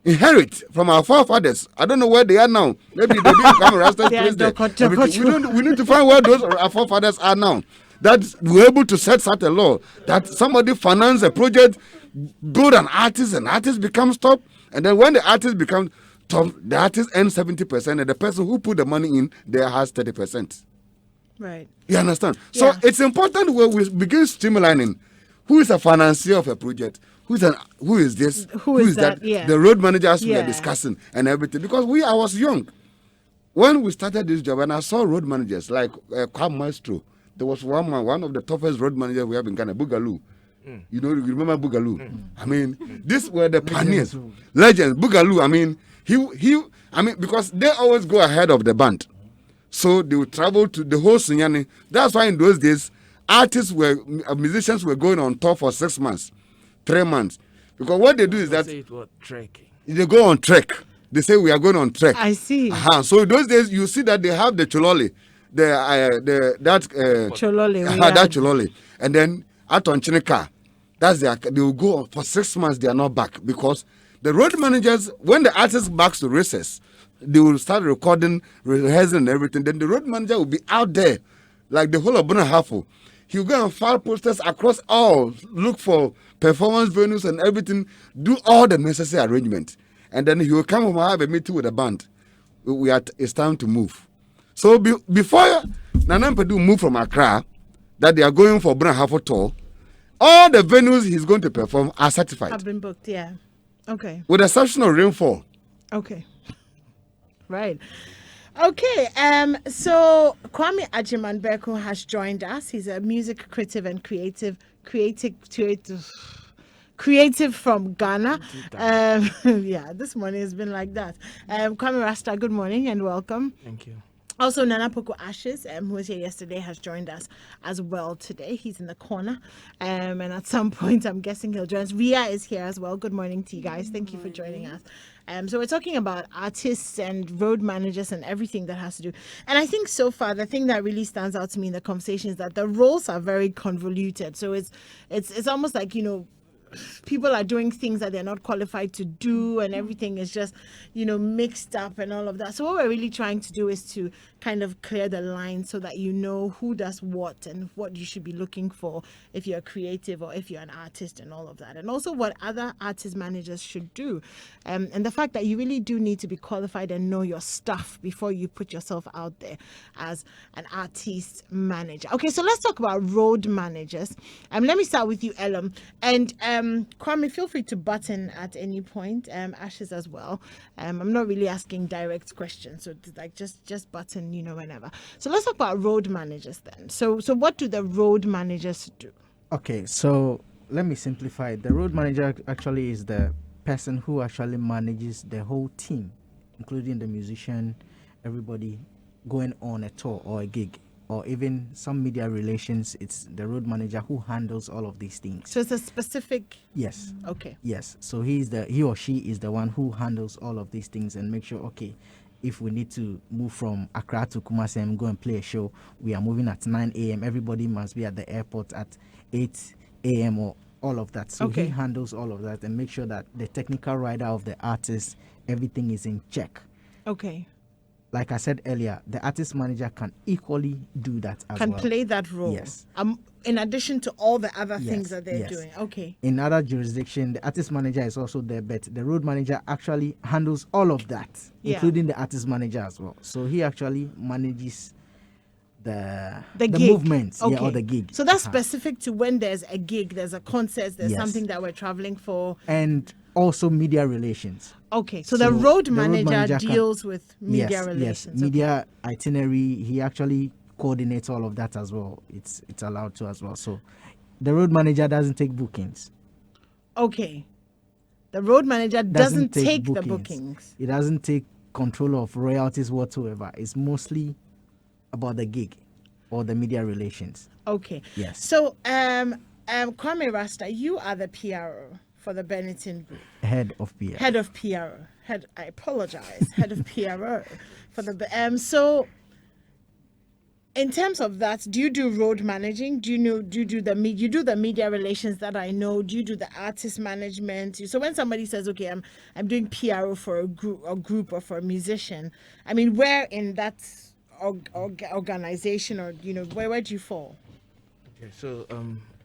inherit from our forefathers. I don't know where they are now. Maybe they didn't come Rasta They are place there. Dokochwa. We need to find where those our forefathers are now. That we're able to set such a law that somebody finance a project, build an artist, and artist becomes top. And then when the artist becomes top, the artist earns 70%, and the person who put the money in there has 30%. Right. You understand? So Yeah. it's important where we begin streamlining who is a financier of a project, who is this, Who is that? Yeah. the road managers we Yeah. are discussing and everything. Because I was young when we started this job, and I saw road managers like Kwam Maestro. There was one of the toughest road managers we have in Ghana, Boogaloo. You remember Boogaloo? I mean, these were the pioneers, legends. Boogaloo. I mean, because they always go ahead of the band. So they would travel to the whole Sunyani. That's why in those days, musicians were going on tour for 6 months, 3 months. Because what they do is that they go on trek. They say we are going on trek. I see. So in those days, you see that they have the cholole, Cholole. that cholole, and then at on Chineka, they will go for 6 months. They are not back because the road managers, when the artist backs to races, they will start recording, rehearsing and everything. Then the road manager will be out there, like the whole of Bruna Hafo. He'll go and file posters across all, look for performance venues and everything, do all the necessary arrangements. And then he will come home and have a meeting with the band. It's time to move. So before Nana Mpedu move from Accra, that they are going for Bruna Hafo tour, all the venues he's going to perform are certified. Have been booked, yeah. Okay. With the exception of Rainfall. Okay. Right. Okay, so Kwame Ajimanbeko has joined us. He's a music critic and creative from Ghana. Yeah, this morning has been like that. Kwame Rasta, good morning and welcome. Thank you. Also, Nana Poku Ashes, who was here yesterday, has joined us as well today. He's in the corner. And at some point, I'm guessing he'll join us. Ria is here as well. Good morning to you guys. Thank you for joining us. So we're talking about artists and road managers and everything that has to do. And I think so far, the thing that really stands out to me in the conversation is that the roles are very convoluted. So it's almost like, people are doing things that they're not qualified to do, and everything is just, mixed up and all of that. So what we're really trying to do is to kind of clear the line so that you know who does what and what you should be looking for if you're creative or if you're an artist and all of that. And also what other artist managers should do. And the fact that you really do need to be qualified and know your stuff before you put yourself out there as an artist manager. Okay, so let's talk about road managers. Let me start with you, Elam. And Kwame, feel free to button at any point. Ashes as well. I'm not really asking direct questions, so like just button, whenever. So let's talk about road managers then. So what do the road managers do? Okay, so let me simplify it. The road manager actually is the person who actually manages the whole team, including the musician, everybody going on a tour or a gig, or even some media relations. It's the road manager who handles all of these things. So it's a specific... Yes. Okay. Yes. So he or she is the one who handles all of these things and make sure, okay, if we need to move from Accra to Kumasi and go and play a show, we are moving at 9 a.m. Everybody must be at the airport at 8 a.m. or all of that. So Okay. he handles all of that and make sure that the technical rider of the artist, everything is in check. Okay. Like I said earlier, the artist manager can equally do that as Can well. play that role. Yes. In addition to all the other things Yes, that they're yes. doing. Okay. In other jurisdiction, the artist manager is also there, but the road manager actually handles all of that, Yeah. including the artist manager as well. So he actually manages the gig. movements, Okay. or the gig. So that's specific to when there's a gig, there's a concert, there's Yes. something that we're traveling for. And also media relations. Okay. So the road manager can- deals with media yes, relations. Yes, media itinerary. He actually coordinates all of that as well. It's allowed to as well. So the road manager doesn't take bookings. Okay. The road manager doesn't take the bookings. It doesn't take control of royalties whatsoever. It's mostly about the gig or the media relations. Okay. Yes. So Kwame Rasta, you are the PRO for the Benetton Group. Head of PR. Head of PRO. I apologize. Head of PRO for the so in terms of that, do you do road managing? Do you do the media relations that I know? Do you do the artist management? So when somebody says, okay, I'm doing PRO for a group or for a musician, I mean, where in that organization, or where do you fall? Okay, so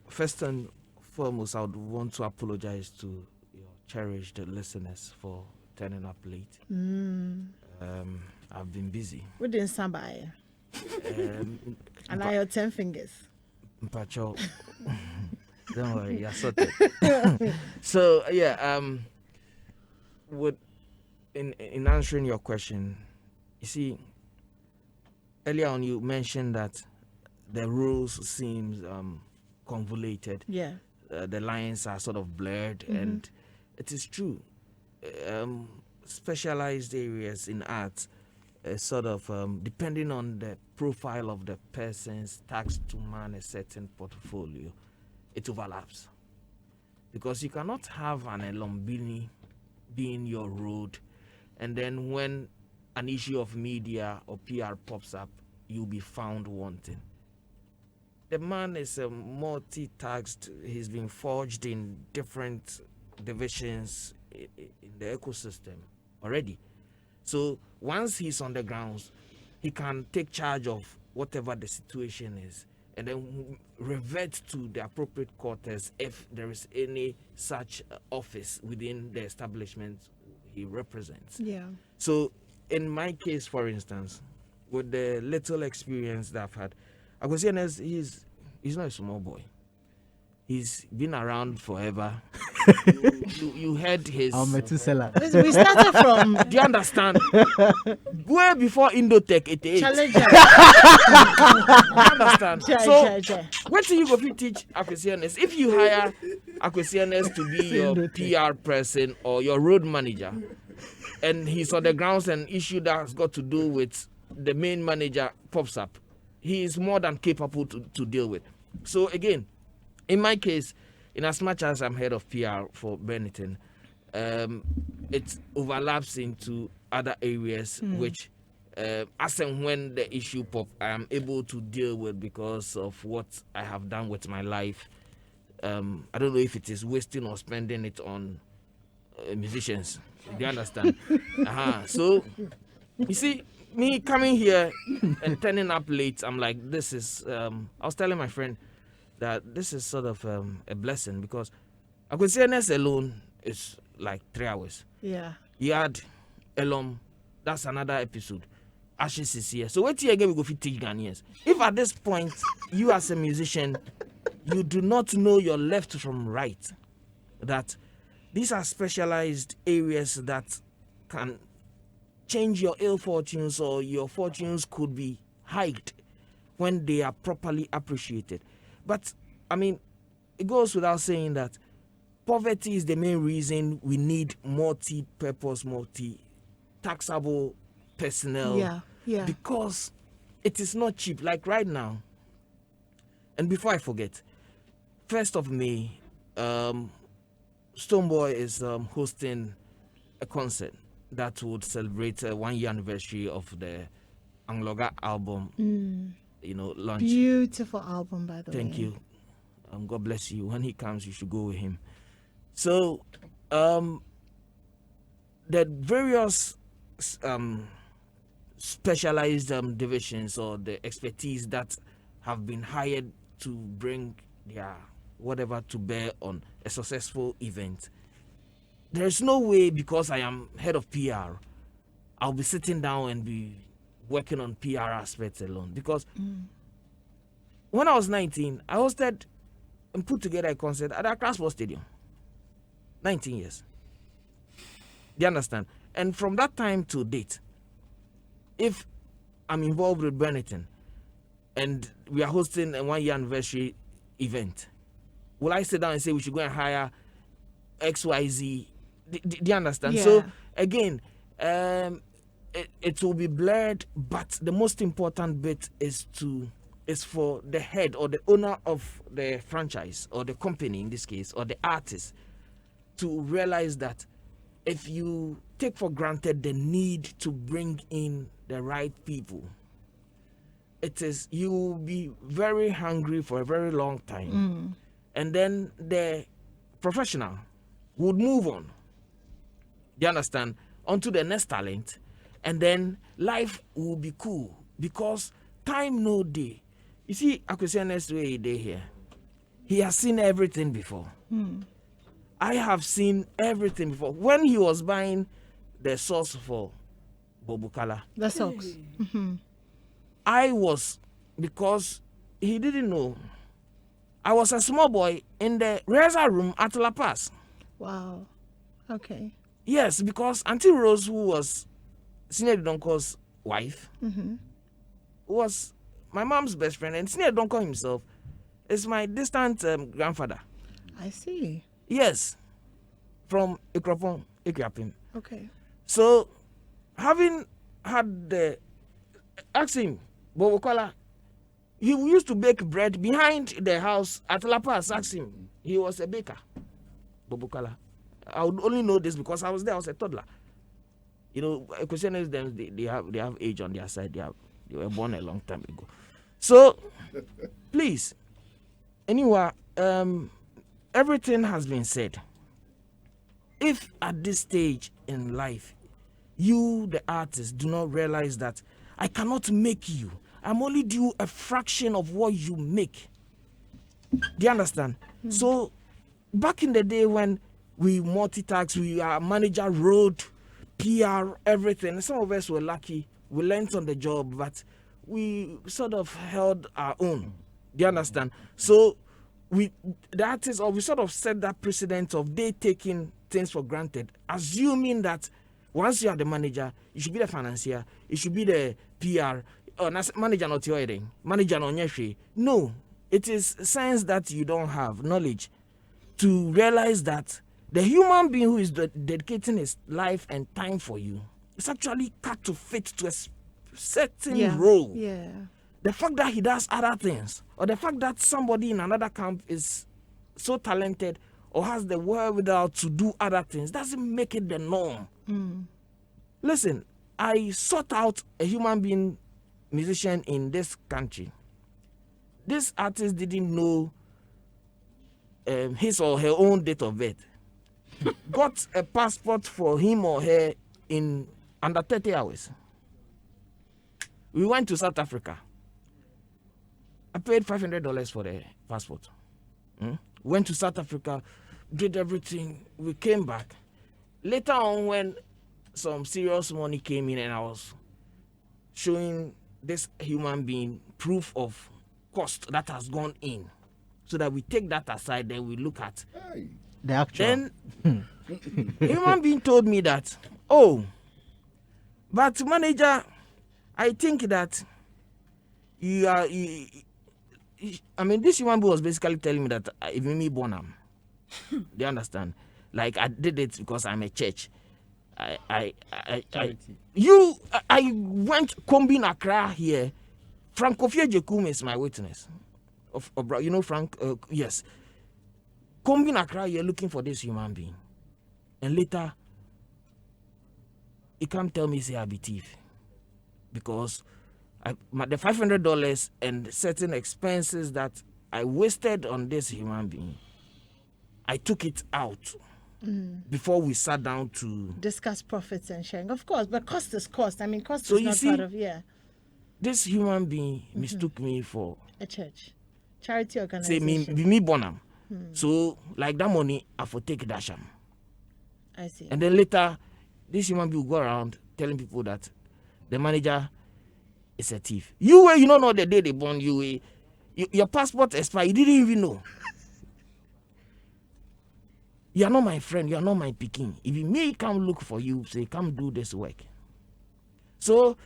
first and foremost, I would want to apologize to your cherished listeners for turning up late. I've been busy. We didn't stand by. And I have 10 fingers. Mpacho, don't worry, you're sorted. So yeah, in answering your question, you see, earlier on you mentioned that the rules seems convoluted. Yeah. The lines are sort of blurred, and it is true. Specialized areas in art, sort of depending on the profile of the person's tasked to man a certain portfolio, it overlaps. Because you cannot have an Elombini being your road, and then when an issue of media or PR pops up, you'll be found wanting. The man is a multi-tasked. He's been forged in different divisions in the ecosystem already. So once he's on the grounds, he can take charge of whatever the situation is and then revert to the appropriate quarters if there is any such office within the establishment he represents. Yeah. So in my case, for instance, with the little experience that I've had, I could say he's not a small boy. He's been around forever. you heard his. Methuselah. We started from Do you understand? Way before Indotech 88. Challenger. You understand? So, what do you go to teach Akwesianes? If you hire Akwesianes to be your PR person or your road manager, and he's on the grounds and issue that has got to do with the main manager pops up, he is more than capable to deal with. So again, in my case, in as much as I'm head of PR for Benetton, it overlaps into other areas which, as and when the issue pop, I am able to deal with because of what I have done with my life. I don't know if it is wasting or spending it on musicians. Do you understand? So, you see, me coming here and turning up late, I'm like, this is, I was telling my friend that this is sort of a blessing because I could say NS alone is like 3 hours. Yeah. You had Elom, that's another episode. Ashes is here. So wait till again we go for teach Ghanaians. If at this point you as a musician, you do not know your left from right, that these are specialized areas that can change your ill fortunes or your fortunes could be hiked when they are properly appreciated. But, I mean, it goes without saying that poverty is the main reason we need multi-purpose, multi-taxable personnel. Yeah. Because it is not cheap. Like right now, and before I forget, 1st of May, Stoneboy is hosting a concert that would celebrate a 1-year anniversary of the Angloga album. Launch. Beautiful album, by the way. Thank you. God bless you. When he comes, you should go with him. So, the various specialized divisions or the expertise that have been hired to bring their whatever to bear on a successful event. There's no way, because I am head of PR, I'll be sitting down and be working on PR aspects alone. Because when I was 19, I hosted and put together a concert at Accra Sports Stadium. 19 years. Do you understand? And from that time to date, if I'm involved with Benetton and we are hosting a 1-year anniversary event, will I sit down and say we should go and hire XYZ? Do you understand? Yeah. So again, it will be blurred, but the most important bit is for the head or the owner of the franchise or the company in this case or the artist to realize that if you take for granted the need to bring in the right people, you will be very hungry for a very long time. And then the professional would move on. Do you understand? Onto the next talent. And then life will be cool because time no day. You see, Akwesianes way day here. He has seen everything before. I have seen everything before. When he was buying the sauce for Bobukala, The socks. I was, because he didn't know, I was a small boy in the rehearsal room at La Paz. Wow. Okay. Yes, because Auntie Rose, who was Senior Donko's wife, was my mom's best friend, and Senior Donko himself is my distant grandfather. I see. Yes, from Ikropon, Ikrapim. Okay. So, having had ask him, Bobokola, he used to bake bread behind the house at La Paz. Ask him, he was a baker, Bobokola. I would only know this because I was there. I was a toddler. You know, a question is them they have age on their side. They were born a long time ago. So, please, anyway, everything has been said. If at this stage in life you, the artist, do not realize that I cannot make you. I'm only due a fraction of what you make. Do you understand? So back in the day when we multitask, we are manager, road, PR, everything. Some of us were lucky. We learned on the job, but we sort of held our own. Do you understand? So we sort of set that precedent of they taking things for granted, assuming that once you are the manager, you should be the financier, you should be the PR, or manager not your heading, manager on your tree. No, it is science that you don't have, knowledge, to realize that the human being who is dedicating his life and time for you is actually cut to fit to a certain role. Yeah. The fact that he does other things, or the fact that somebody in another camp is so talented or has the wherewithal to do other things, doesn't make it the norm. Listen, I sought out a human being musician in this country. This artist didn't know his or her own date of birth. Got a passport for him or her in under 30 hours. We went to South Africa. I paid $500 for the passport. Went to South Africa, did everything. We came back. Later on, when some serious money came in and I was showing this human being proof of cost that has gone in, so that we take that aside, then we look at The actual. then human being told me that, oh, but manager, I think that you are. I mean, this human being was basically telling me that even me born am. Do you understand? Like I did it because I'm a church. I went combing Accra here. Frank Kofi Jekum is my witness. You know Frank? Yes. Combing Accra here looking for this human being. And later, he can't tell me say I be thief. Because the $500 and certain expenses that I wasted on this human being, I took it out before we sat down to discuss profits and sharing. Of course, but cost is cost. I mean, cost So is you not see, part of, this human being mistook me for a church. Charity say organization. me bonam. So like that money I for take dasham. I see. And then later this human being will go around telling people that the manager is a thief. You don't know the day they born you, your passport expired, you didn't even know. You are not my friend, you are not my picking. If you may come look for you, say come do this work. So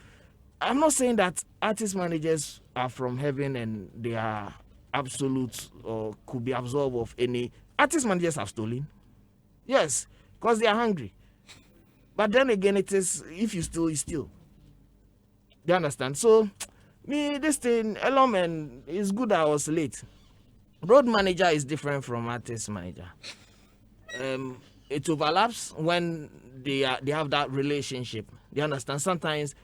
I'm not saying that artist managers are from heaven and they are absolute or could be absolved of any. Artist managers have stolen. Yes, because they are hungry. But then again, it is, if you steal, you steal. Do you understand? So, this thing, element is good I was late. Road manager is different from artist manager. It overlaps when they have that relationship. Do you understand? Sometimes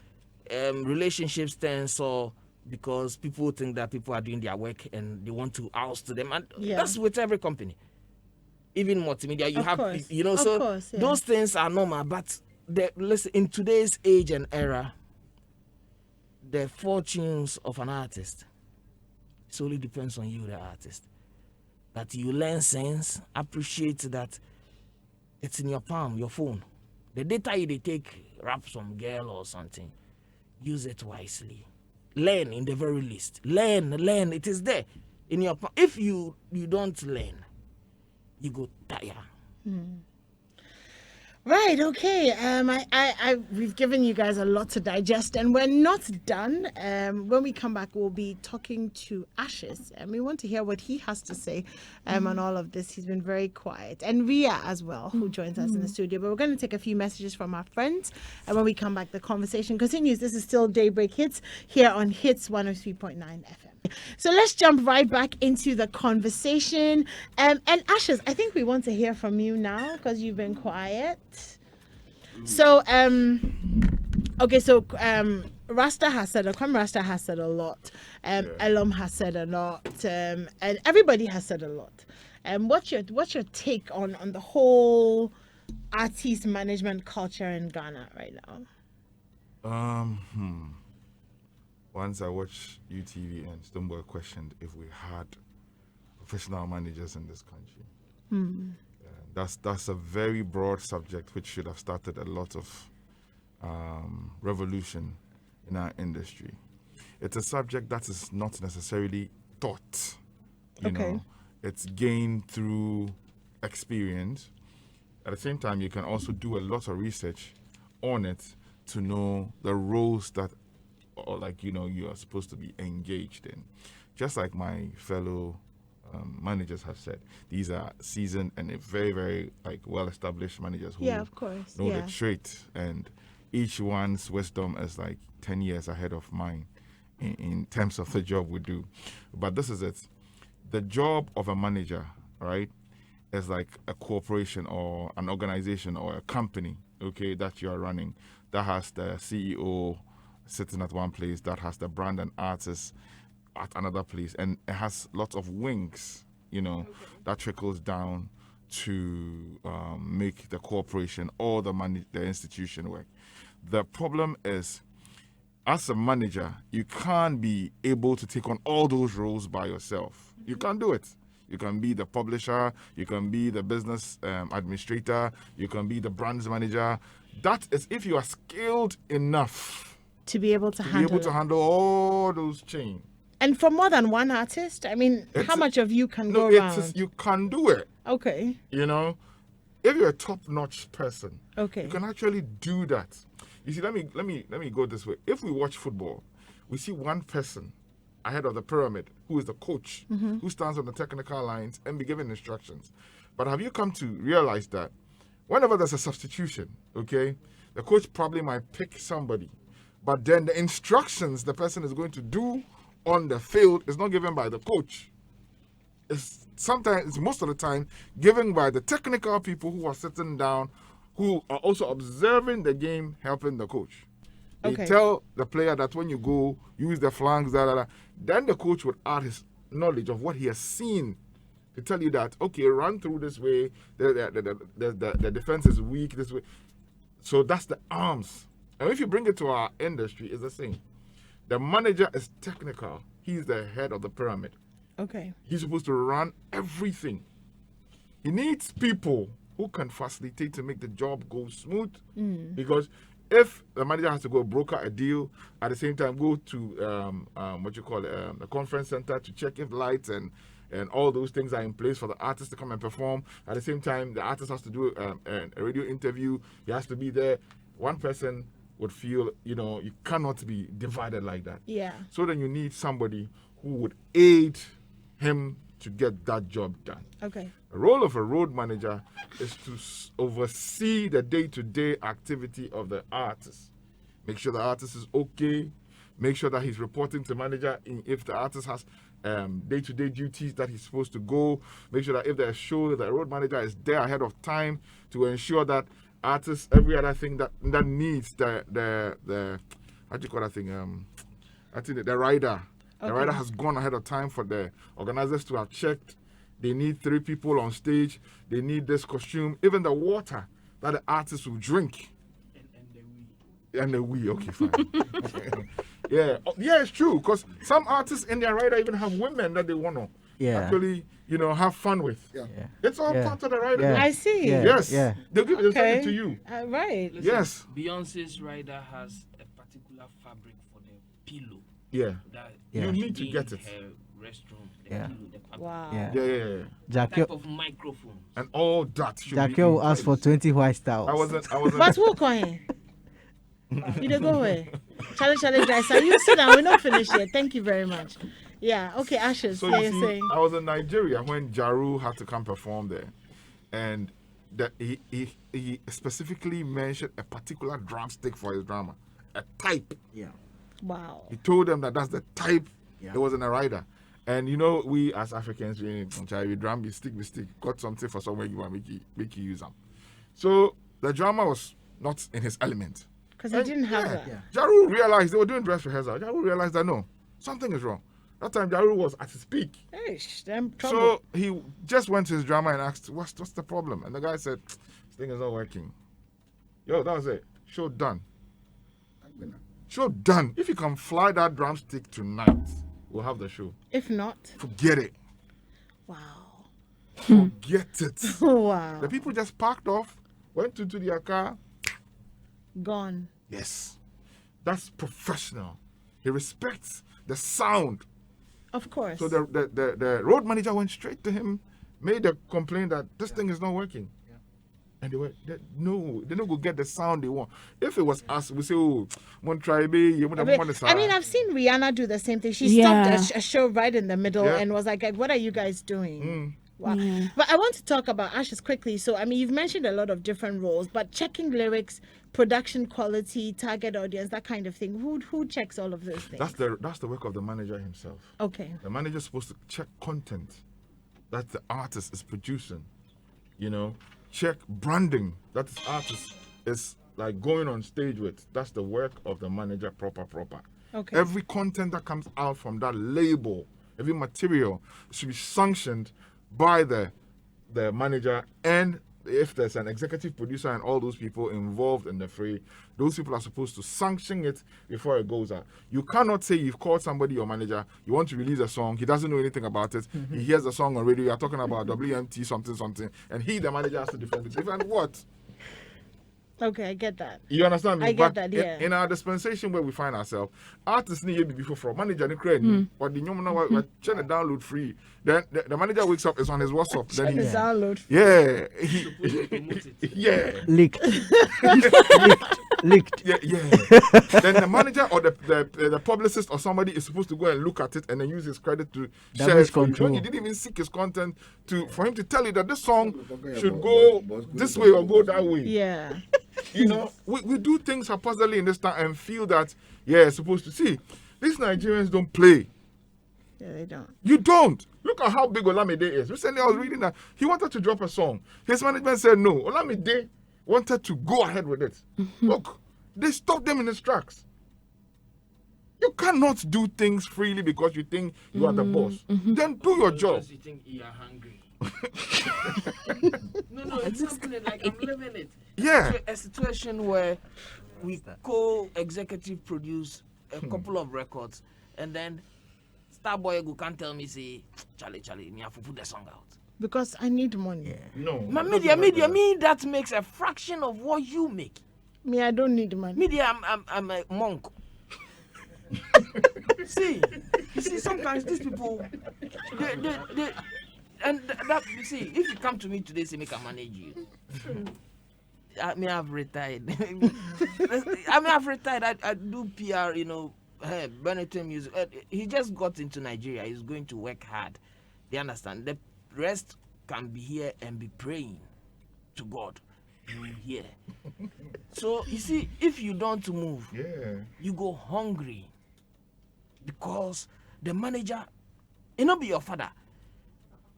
relationships tend so because people think that people are doing their work and they want to oust them, and that's with every company. Even multimedia, you Of have course. so Of course, yeah. those things are normal. But listen, in today's age and era, the fortunes of an artist solely depends on you, the artist. That you learn sense, appreciate that it's in your palm, your phone. The data you take, rap some girl or something, use it wisely. Learn in the very least. Learn. It is there in your palm. If you don't learn, you go tire. Right, okay. We've given you guys a lot to digest, and we're not done. When we come back, we'll be talking to Ashes, and we want to hear what he has to say on all of this. He's been very quiet, and Ria as well, who joins us in the studio. But we're going to take a few messages from our friends, and when we come back, the conversation continues. This is still Daybreak Hitz here on Hitz 103.9 FM. So let's jump right back into the conversation. And Ashes, I think we want to hear from you now because you've been quiet. So, Rasta has said, Kwame Rasta has said a lot. Elom has said a lot. And everybody has said a lot. What's your take on the whole artist management culture in Ghana right now? Once I watched UTV and Stoneboy questioned if we had professional managers in this country. That's a very broad subject which should have started a lot of revolution in our industry. It's a subject that is not necessarily taught. You know, it's gained through experience. At the same time, you can also do a lot of research on it to know the roles that, or you are supposed to be engaged in. Just like my fellow managers have said, these are seasoned and very, very well-established managers who Of course. know the trait, and each one's wisdom is 10 years ahead of mine in terms of the job we do. But this is it. The job of a manager, right, is like a corporation or an organization or a company, okay, that you are running, that has the CEO sitting at one place, that has the brand and artist at another place, and it has lots of wings, that trickles down to make the corporation or the institution work. The problem is, as a manager, you can't be able to take on all those roles by yourself. You can't do it. You can be the publisher, you can be the business administrator, you can be the brands manager. That is if you are skilled enough To be able to handle it. handle all those chains. And for more than one artist? I mean, how much of you can go No, around? you can do it. Okay. If you're a top-notch person, Okay. you can actually do that. You see, let me go this way. If we watch football, we see one person ahead of the pyramid who is the coach, who stands on the technical lines and be given instructions. But have you come to realize that whenever there's a substitution, okay, the coach probably might pick somebody, but then the instructions the person is going to do on the field is not given by the coach. It's most of the time given by the technical people who are sitting down, who are also observing the game, helping the coach. They Okay. tell the player that when you go, use the flanks, then the coach would add his knowledge of what he has seen to tell you that, okay, run through this way, the defense is weak this way. So that's the arms. And if you bring it to our industry, it's the same. The manager is technical. He's the head of the pyramid. Okay. He's supposed to run everything. He needs people who can facilitate to make the job go smooth. Because if the manager has to go broker a deal, at the same time go to the conference center to check if lights and all those things are in place for the artist to come and perform. At the same time, the artist has to do a radio interview. He has to be there. One person would feel, you cannot be divided like that. Yeah. So then you need somebody who would aid him to get that job done. Okay. The role of a road manager is to oversee the day-to-day activity of the artist. Make sure the artist is okay. Make sure that he's reporting to manager if the artist has day-to-day duties that he's supposed to go. Make sure that if there's a show, the road manager is there ahead of time to ensure that artists, every other thing that needs the how do you call that thing? I think the rider. The rider has gone ahead of time for the organizers to have checked. They need 3 people on stage. They need this costume, even the water that the artist will drink. And the we. Okay, fine. Yeah, it's true. Because some artists in their rider even have women that they want to actually, have fun with. Yeah. It's all part of the rider. Yeah. I see. Yeah. Yes. Yeah. They'll send it to you. Right. Listen, Yes. Beyonce's rider has a particular fabric for the pillow. Yeah. That You is need to in get it. Her restroom, the Yeah. pillow, the fabric. Wow. Yeah. Yeah. Type of microphone. And all that should be. Jackie will ask for 20 white stars. I wasn't. But who going? You don't go away. Challenge, guys. So you sit down. We're not finished yet. Thank you very much. Yeah. Okay, Ashes. So Yeah, you you're see, saying. I was in Nigeria when Jaru had to come perform there, and that he specifically mentioned a particular drumstick for his drama, a type. Yeah. Wow. He told them that that's the type. Yeah. There wasn't a rider. And we as Africans, we drum, we stick, got something for somewhere you want make you use them. So the drama was not in his element. Because he didn't have that. Yeah. Jaru realized they were doing dress rehearsal. Jaru realized that no, something is wrong. That time Jaru was at his peak. Hey, them trouble. So he just went to his drama and asked, what's the problem? And the guy said, This thing is not working. Yo, that was it. Show done. Show done. If you can fly that drumstick tonight, we'll have the show. If not, Forget it. wow. Forget it. Wow. The people just parked off, went into their car. Gone. Yes. That's professional. He respects the sound. Of course. So the road manager went straight to him, made a complaint that this thing is not working. And they don't go get the sound they want. If it was us, we say, oh, one try me, you want to I mean, I've seen Rihanna do the same thing. She Yeah. stopped a show right in the middle Yeah. and was like, what are you guys doing? Wow. Yeah. But I want to talk about Ashes quickly. So, I mean, you've mentioned a lot of different roles, but checking lyrics, production quality, target audience, that kind of thing. Who checks all of those things? That's the work of the manager himself. Okay. The manager is supposed to check content that the artist is producing. You know, check branding that the artist is like going on stage with. That's the work of the manager proper. Okay. Every content that comes out from that label, every material should be sanctioned by the manager, and if there's an executive producer and all those people involved in the fray, those people are supposed to sanction it before it goes out. You cannot say you've called somebody your manager, you want to release a song, he doesn't know anything about it, he hears the song on radio, you're talking about WMT something, and he, the manager, has to defend it. Defend what? Okay, I get that. You understand me? I get that, yeah. In our dispensation where we find ourselves, artists need to be before manager and create, but the new now we're trying to download free. Then the manager wakes up, it's on his WhatsApp. Then he, Download. yeah, yeah, Leaked. Leaked. yeah. Then the manager or the publicist or somebody is supposed to go and look at it and then use his credit to share Damage it for you. control. When you didn't even seek his content for him to tell you that this song should go this way or go that way. Yeah. You know, we do things haphazardly in this time and feel that, yeah, it's supposed to. See, these Nigerians don't play. Yeah, they don't. You don't. Look at how big Olamide is. Recently, I was reading that he wanted to drop a song. His management said no. Olamide wanted to go ahead with it. Look, they stopped them in his tracks. You cannot do things freely because you think you are the boss. Then do your job. Because you think you are hungry. No, it's happening like I'm living it. Yeah. So a situation where we co-executive produce a couple of records, and then Starboy go can't tell me say, Charlie, me have to put the song out. Because I need money. No. My media, me that makes a fraction of what you make. Me, I don't need money. Media, I'm a monk. See, you see, sometimes these people, they and that you see, if you come to me today, say make I manage you. I may have retired. I do PR, you know, Benetton music. He just got into Nigeria. He's going to work hard. They understand. The rest can be here and be praying to God. You will hear. So you see, if you don't move, you go hungry because the manager, it not be your father.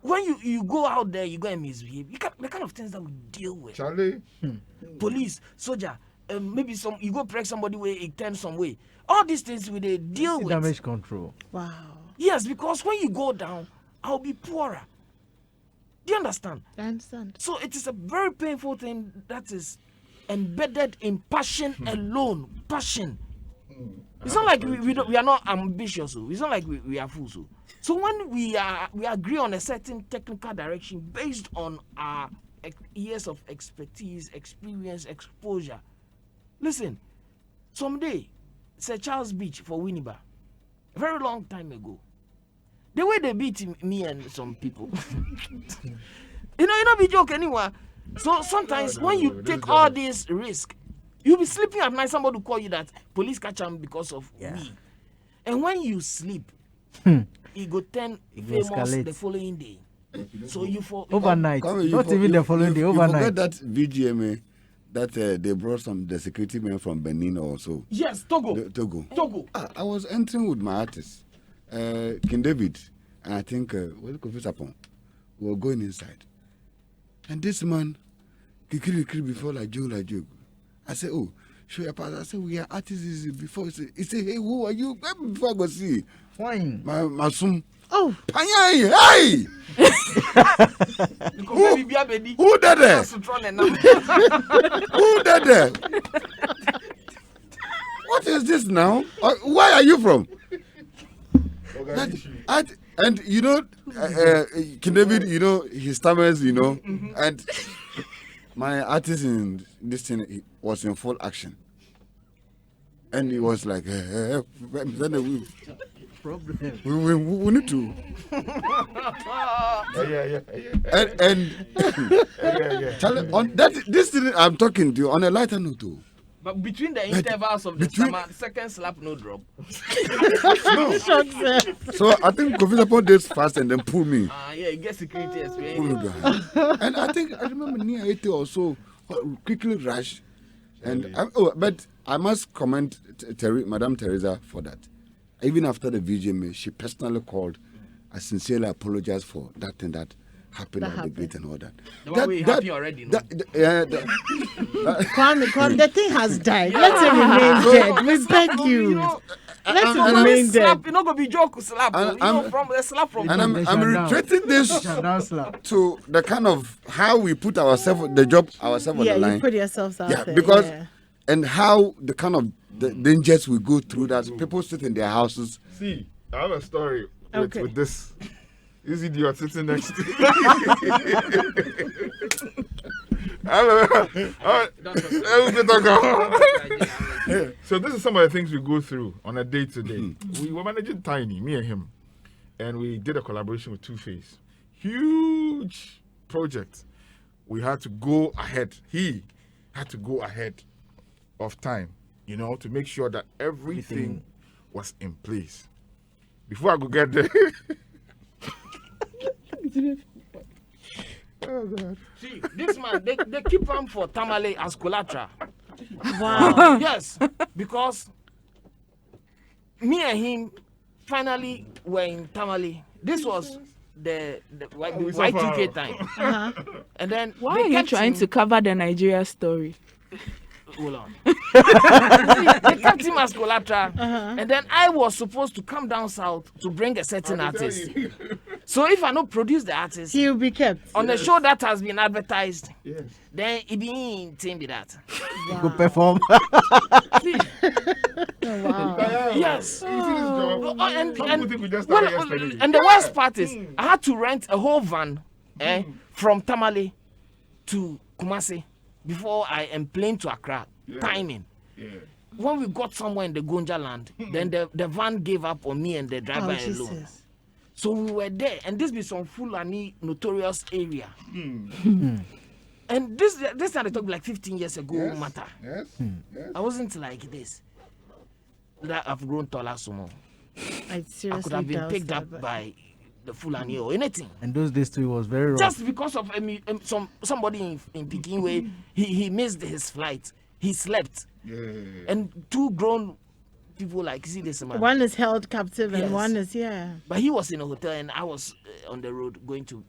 When you go out there, you go and misbehave. The kind of things that we deal with. Charlie. Police, soldier, maybe you go break somebody way, it turns some way. All these things we they deal with. Damage control. Wow. Yes, because when you go down, I'll be poorer. Do you understand? I understand. So it is a very painful thing that is embedded in passion alone. Passion. It's not like we are not ambitious. It's not like we are fools. So when we agree on a certain technical direction based on our years of expertise, experience, exposure. Listen, someday, Sir Charles Beach for Winneba, a very long time ago, the way they beat me and some people, you not be joke anymore. So sometimes when you take all this risk, you'll be sleeping at night, somebody will call you that police catch them because of we. And when you sleep, it go turn famous escalate. the following day. So you for Overnight. Come, Not even the following day, you overnight. forget that VGMA that they brought the security men from Benin also. Yes, Togo. Togo. I was entering with my artist, King David, and I think what's Kofi Sapon. We were going inside, and this man, kikiri before like joke. I said, oh, show your pass. I said, we are artists before. He said, hey, who are you? Before I go see. Fine. My sum. Oh. Panyai, hey! Who did that? Who did that? What is this now? Where are you from? And you know, King David, you know, he stammers, you know, and my artist in this thing he was in full action. And he was like, we need to. Charlie, on that, this thing I'm talking to you on a lighter note too. But between the intervals of the summer, second slap, no drop. No. So I think Kofi Sapon did fast and then pull me. Yeah, you get security Pull me experience. behind. And I think I remember near 80 or so, quickly rush. And but I must commend Madame Teresa for that. Even after the VGMA, she personally called. I sincerely apologize for that and that happened at the gate and all that. The one we happy already. No? Kwame, the thing has died. Let it remain dead. We beg you. Let it remain dead. You're not going to be joke slap. From a slap from. And I'm retreating this to the kind of how we put ourselves, the job ourselves on the line. You put yourselves out there. Because, and how the kind of the dangers we go through that people sit in their houses. See, I have a story with this. This idiot sitting next to So this is some of the things we go through on a day-to-day. We were managing Tiny, me and him, and we did a collaboration with Two-Face. Huge project. We had to go ahead. He had to go ahead of time, you know, to make sure that everything was in place. Before I could get there... Oh God. See, this man, they keep him for Tamale as collateral. Wow. Yes, because me and him finally were in Tamale. This was the Y2K time. And then why are you trying to cover the Nigeria story? Hold on. They kept him as collateral, and then I was supposed to come down south to bring a certain artist. So if I don't produce the artist, He'll be kept. on the show that has been advertised, then it be in team be that. Go perform. See? Wow. Yes. You see this job? And People think we just started yesterday. the worst part is I had to rent a whole van from Tamale to Kumasi before I emplaned to Accra. Timing. Yeah. When we got somewhere in the Gonja land, then the van gave up on me and the driver alone. Jesus. So we were there, and this be some Fulani notorious area. And this time they talk like 15 years ago matter. Yes. I wasn't like this. That I've grown taller so more. I seriously I could have been doubt picked that, up but- by the Fulani or anything. And those days too, it was very rough. Just because of somebody in Peking way, he missed his flight. He slept. Yeah. And two grown people like see this man. One is held captive and Yes. one is But he was in a hotel and I was on the road going to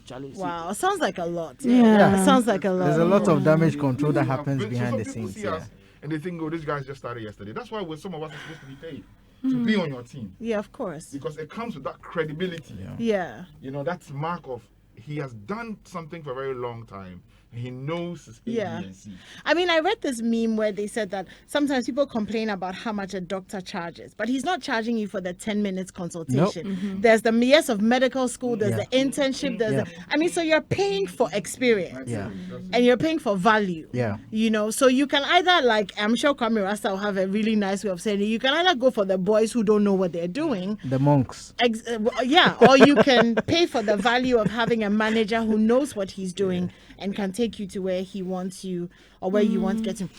Charlie. Wow, sounds like a lot. Yeah. Sounds like a lot. There's a lot of damage control that happens So behind some the people scenes. see Yeah. us and they think, oh, this guy just started yesterday. That's why some of us are supposed to be paid to be on your team, Yeah, of course. because it comes with that credibility. Yeah. You know, that's mark of he has done something for a very long time. And he knows his A, Yeah. B, and C. I mean, I read this meme where they said that sometimes people complain about how much a doctor charges, but he's not charging you for the 10 minutes consultation. There's the years of medical school, there's the internship, there's I mean, so you're paying for experience. Yeah. And you're paying for value. Yeah. You know, so you can either, like, I'm sure Kwame Rasta will have a really nice way of saying it, you can either go for the boys who don't know what they're doing. The monks. Or you can pay for the value of having a manager who knows what he's doing and can take you to where he wants you or where you want to get him.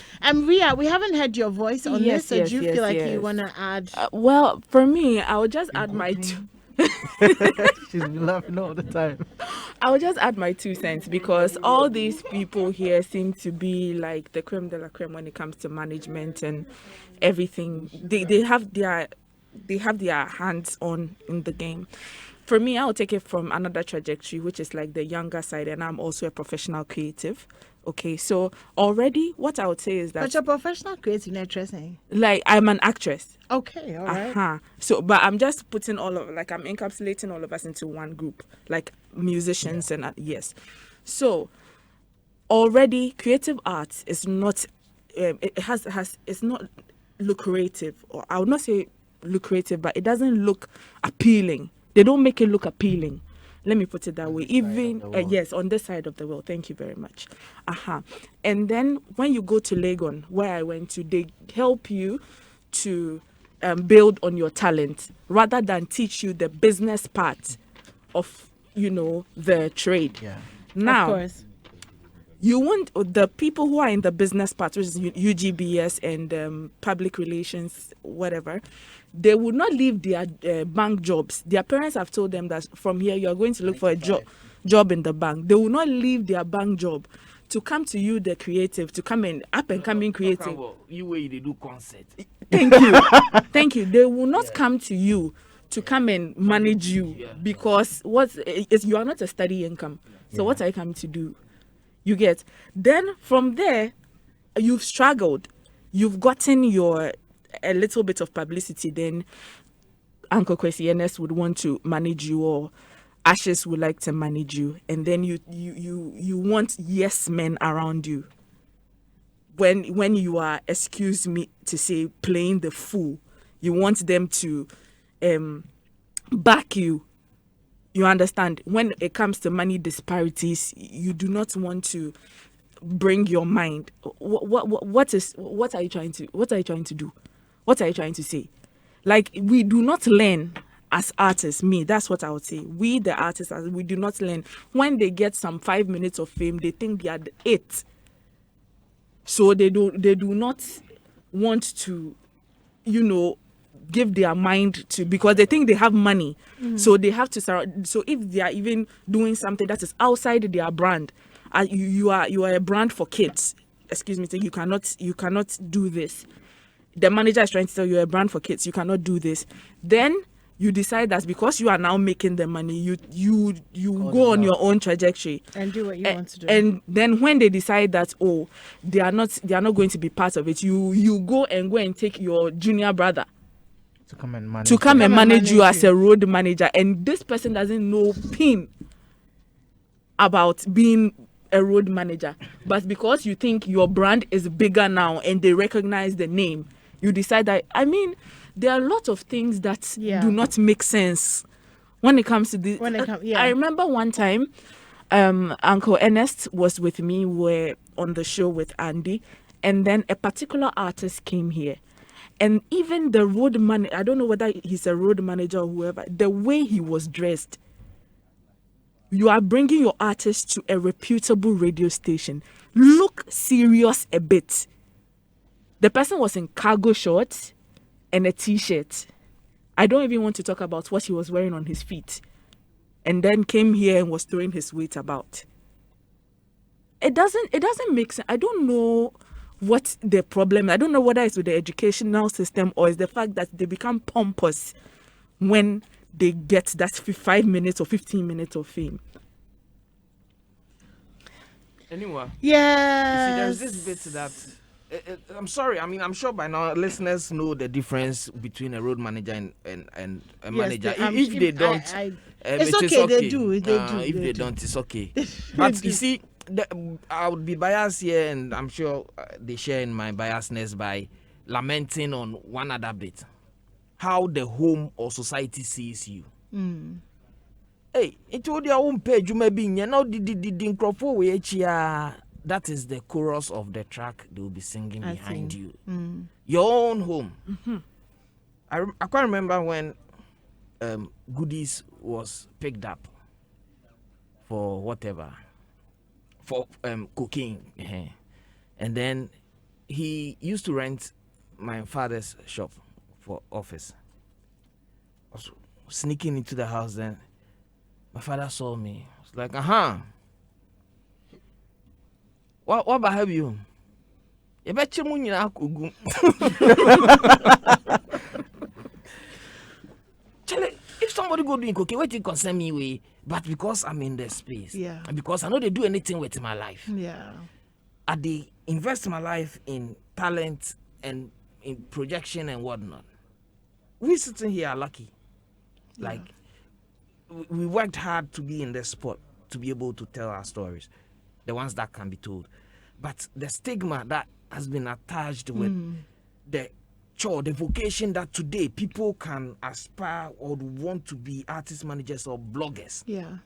Ria, we haven't heard your voice on Yes, this, so yes, do you yes, feel like yes. you want to add? Well, for me, I would just add my two. She's been laughing all the time. I would just add my 2 cents because all these people here seem to be like the creme de la creme when it comes to management and everything. They have their hands on in the game. for me, I'll take it from another trajectory, which is like the younger side, and I'm also a professional creative. Okay, so already what I would say is that, But you're professional creative dressing. like, I'm an actress. Okay, all right. So, but I'm just putting I'm encapsulating all of us into one group, like musicians and yes. So already creative arts is not, it's not lucrative, or I would not say lucrative, but it doesn't look appealing. They don't make it look appealing. Let me put it that way. Even yes, on this side of the world. Thank you very much. And then when you go to Legon, where I went to, they help you to build on your talent rather than teach you the business part of the trade. Yeah. Now, Of course. you want the people who are in the business part, which is UGBS and public relations, whatever, they would not leave their bank jobs. Their parents have told them that from here you are going to look for a job in the bank. They will not leave their bank job to come to you, the creative, to come in up and coming creative. You way they do concert. Thank you. Thank you. They will not come to you to come and manage you because you are not a steady income. So what are you coming to do? You get. Then from there, you've struggled. You've gotten a little bit of publicity. Then Uncle Kwesi Ernest would want to manage you, or Ashes would like to manage you, and then you want yes men around you. When you are, excuse me to say, playing the fool, you want them to back you. You understand? When it comes to money disparities, you do not want to bring your mind. What are you trying to do? What are you trying to say? Like, we do not learn as artists. That's what I would say. We, the artists, we do not learn. When they get some 5 minutes of fame, they think they are it. So they do not want to, give their mind to, because they think they have money. So they have to surround. So if they are even doing something that is outside their brand, you are a brand for kids. Excuse me, you cannot do this. The manager is trying to tell you, you're a brand for kids, you cannot do this. Then you decide that because you are now making the money, you go on your own trajectory And do what you want to do. And then when they decide that they are not going to be part of it, you go and take your junior brother To come and manage. manage you as a road manager, and this person doesn't know pin about being a road manager, but because you think your brand is bigger now and they recognize the name, you decide that. There are a lot of things that do not make sense when it comes to this. I remember one time, Uncle Ernest was with me. We're on the show with Andy, and then a particular artist came here. And even the road manager, I don't know whether he's a road manager or whoever, the way he was dressed. You are bringing your artist to a reputable radio station. Look serious a bit. The person was in cargo shorts and a t-shirt. I don't even want to talk about what he was wearing on his feet. And then came here and was throwing his weight about. It doesn't make sense. I don't know what the problem. I don't know whether it's with the educational system or it's the fact that they become pompous when they get that 5 minutes or 15 minutes of fame. Anyway. Yeah. You see, there's this bit that I'm sorry. I'm sure by now listeners know the difference between a road manager and a manager. If they don't, it's okay. They do. If they don't, it's okay. But you see, I would be biased here, and I'm sure they share in my biasness by lamenting on one other bit, how the home or society sees you. Hey, it told your own page, you may be now the that is the chorus of the track they will be singing behind you. Your own home. I can't remember when Goodies was picked up for whatever, for cocaine. And then he used to rent my father's shop for office. I was sneaking into the house then. My father saw me. I was like, What about you? You bet you money na kugu. If somebody go drink, okay, wait till concern me way, but because I'm in the space, Yeah. and because I know they do anything with my life, Yeah. they invest my life in talent and in projection and whatnot. We sitting here are lucky. Like we worked hard to be in the spot to be able to tell our stories, the ones that can be told. But the stigma that has been attached with the chore, the vocation that today people can aspire or want to be artist managers or bloggers. Yeah.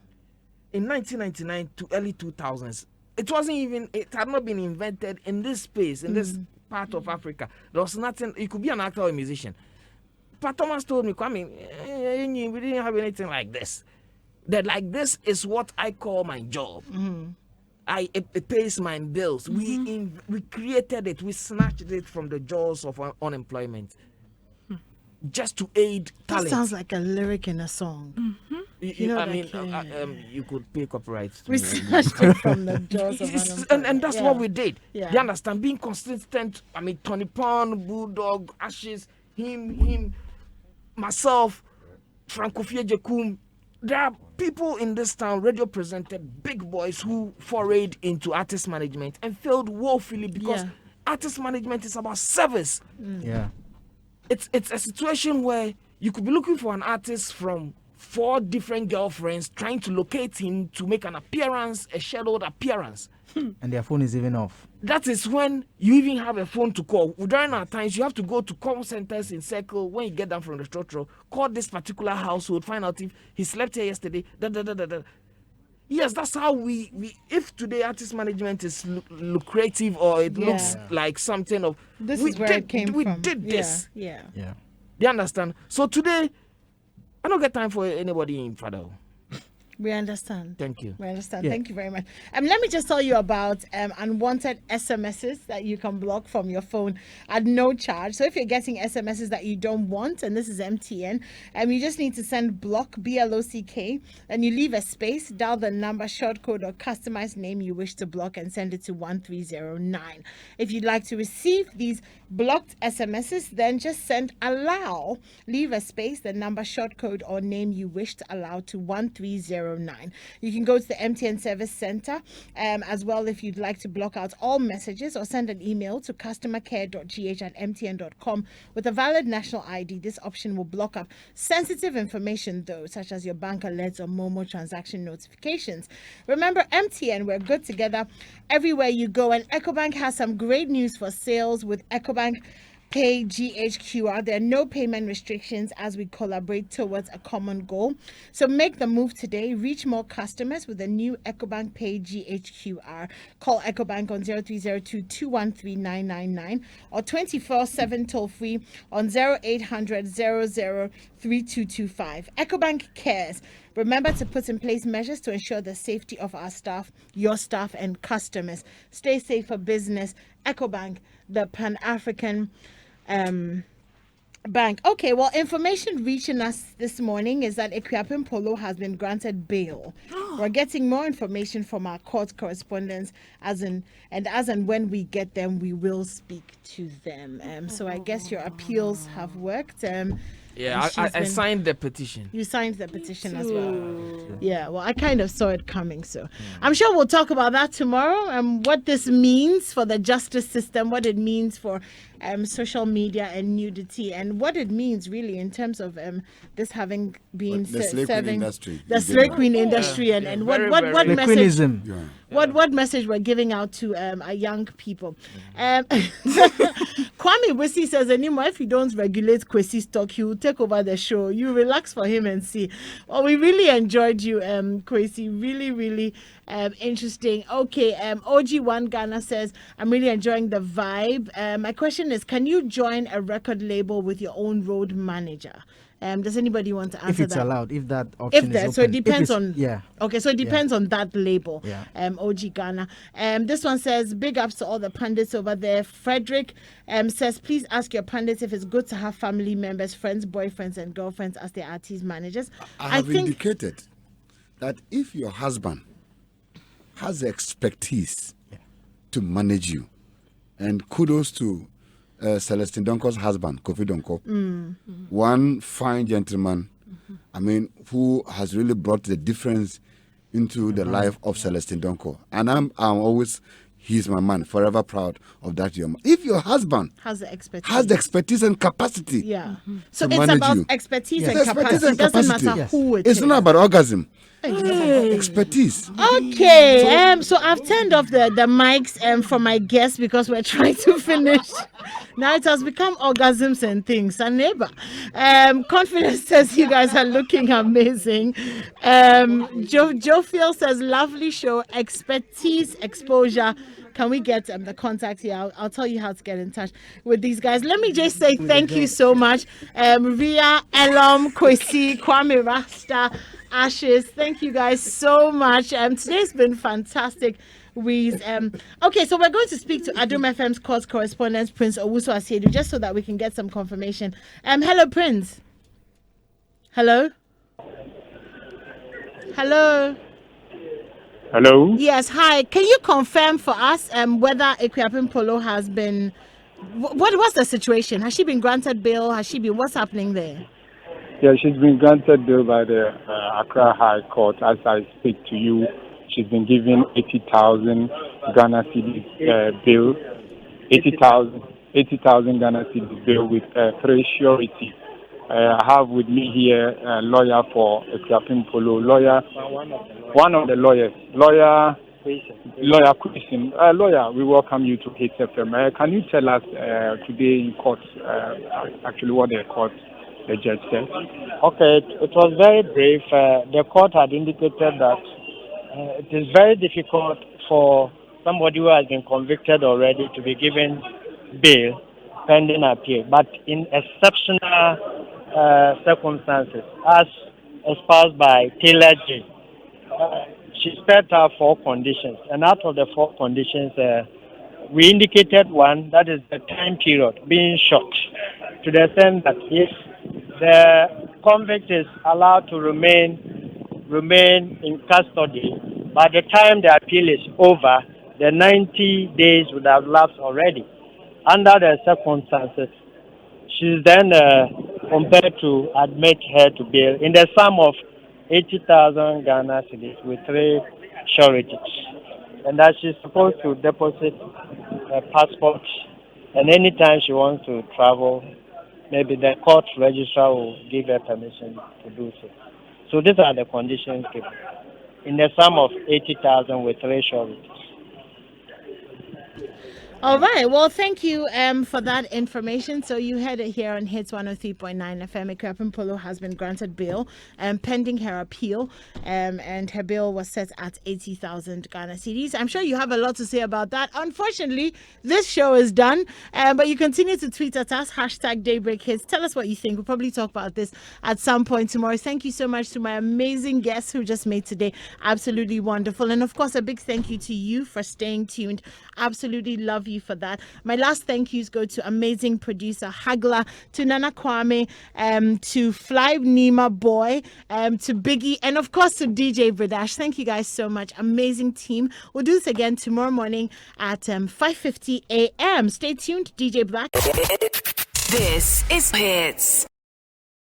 In 1999 to early 2000s, it had not been invented in this space, in this part of Africa. There was nothing. You could be an actor or a musician. Pat Thomas told me, Kwame, we didn't have anything like this. That like this is what I call my job. It pays my bills. We created it. We snatched it from the jaws of unemployment, just to aid talent. That sounds like a lyric in a song. You know, I like, mean, you could pay copyright. To We me. snatched it from the jaws of unemployment. and that's what we did. Yeah. You understand? Being consistent. I mean, Tony Pond, Bulldog, Ashes, him, myself, Franco Jekum. There are people in this town, radio presented big boys who forayed into artist management and failed woefully because artist management is about service. Yeah. It's a situation where you could be looking for an artist from 4 different girlfriends trying to locate him to make an appearance, a scheduled appearance. And their phone is even off. That is when you even have a phone to call. During our times, you have to go to call centers in circle. When you get down from the structure, call this particular household, find out if he slept here yesterday. Yes, that's how we if today artist management is lucrative or it looks like something of This we is where did, it came we from. did this. Yeah. Yeah. You understand? So today, I don't get time for anybody in Fado. We understand. Thank you. We understand. Yeah. Thank you very much. Let me just tell you about unwanted SMSs that you can block from your phone at no charge. So if you're getting SMSs that you don't want, and this is MTN, you just need to send block, BLOCK, and you leave a space, dial the number, short code, or customized name you wish to block, and send it to 1309. If you'd like to receive these blocked SMSs, then just send allow, leave a space, the number, short code, or name you wish to allow to 1309. You can go to the MTN Service Center as well if you'd like to block out all messages, or send an email to customercare.gh@mtn.com with a valid national ID. This option will block up sensitive information though, such as your bank alerts or Momo transaction notifications. Remember, MTN, we're good together everywhere you go, and EcoBank has some great news for sales with EcoBank Pay GHQR. There are no payment restrictions as we collaborate towards a common goal. So make the move today. Reach more customers with the new EcoBank Pay GHQR. Call EcoBank on 0302-213-999 or 24/7 toll free on 0800 00 3225. EcoBank cares. Remember to put in place measures to ensure the safety of our staff, your staff, and customers. Stay safe for business. EcoBank, the Pan-African bank. Okay, well, information reaching us this morning is that Equiapin Polo has been granted bail. We're getting more information from our court correspondents, as and when we get them, we will speak to them. So I guess your appeals have worked. Yeah, I signed the petition. You signed the petition as well. Yeah, well, I kind of saw it coming, so I'm sure we'll talk about that tomorrow, and what this means for the justice system, what it means for social media and nudity, and what it means really in terms of this having been the slave queen industry. the slave queen industry, and what very message. Queenism. What message we're giving out to our young people? Kwame Wisi says, anymore, if you don't regulate Kwesi's talk, he will take over the show. You relax for him and see. Well, we really enjoyed you, Kwesi. Really, really interesting. Okay, OG1 Ghana says, I'm really enjoying the vibe. My question is, can you join a record label with your own road manager? Does anybody want to answer If it's that? allowed, if that option is open. So it depends on. Yeah. Okay, so it depends on that label. Yeah. OG Ghana. This one says, big ups to all the pundits over there. Frederick says, please ask your pundits if it's good to have family members, friends, boyfriends, and girlfriends as their artist managers. I have indicated that if your husband has the expertise to manage you, and kudos to Celestine Donko's husband, Kofi Donko, one fine gentleman I mean, who has really brought the difference into the life of Celestine Donko. And I'm always, he's my man, forever proud of that young man. If your husband Has the expertise. and capacity, Yeah. So to it's manage about you. expertise Yes. and Expertise capacity. and It doesn't capacity. matter Yes. who it it's is. not about orgasm. Exactly. Expertise. Okay, so I've turned off the mics for my guests because we're trying to finish. Now it has become orgasms and things. And neighbor, confidence says you guys are looking amazing. Joe Phil says lovely show, expertise, exposure. Can we get the contact here? I'll tell you how to get in touch with these guys. Let me just say thank you so much, Ria, Elam, Kwesi, Kwame Rasta, Ashes. Thank you guys so much. Today's been fantastic. Okay, so we're going to speak to Adom FM's course correspondent, Prince Owusu Asiedu, just so that we can get some confirmation. Hello, Prince. Hello. Hello. Hello? Yes, hi. Can you confirm for us whether Ekuapem Polo has been... What's the situation? Has she been granted bail? What's happening there? Yeah, she's been granted bail by the Accra High Court. As I speak to you, she's been given 80,000 Ghana cedis bail. 80,000 Ghana cedis bail with 3 surety. I have with me here a lawyer for Ekuapem Polo, one of the lawyers, lawyer Christian. Lawyer, we welcome you to Hitz FM. Can you tell us today in court actually what the judge said? Okay, it was very brief. The court had indicated that it is very difficult for somebody who has been convicted already to be given bail pending appeal, but in exceptional circumstances, as espoused by Taylor J. She set out 4 conditions, and out of the 4 conditions, we indicated one, that is the time period being short, to the extent that if the convict is allowed to remain in custody, by the time the appeal is over, the 90 days would have lapsed already. Under the circumstances, she's then compelled to admit her to bail in the sum of 80,000 Ghana cedis with 3 sureties, and that she's supposed to deposit her passport, and anytime she wants to travel, maybe the court registrar will give her permission to do so. So these are the conditions given in the sum of 80,000 with 3 sureties. All right. Well, thank you for that information. So you heard it here on Hits 103.9 FM. Ekuapem Polo has been granted bail pending her appeal, and her bail was set at 80,000 Ghana cedis. I'm sure you have a lot to say about that. Unfortunately, this show is done, but you continue to tweet at us, #Daybreak Hitz. Tell us what you think. We'll probably talk about this at some point tomorrow. Thank you so much to my amazing guests who just made today absolutely wonderful. And of course, a big thank you to you for staying tuned. Absolutely love you for that. My last thank yous go to amazing producer Hagla, to Nana Kwame, to Fly Nima Boy, to Biggie, and of course to DJ Bradash. Thank you guys so much. Amazing team. We'll do this again tomorrow morning at 5:50 a.m. Stay tuned. DJ Black. This is Hits.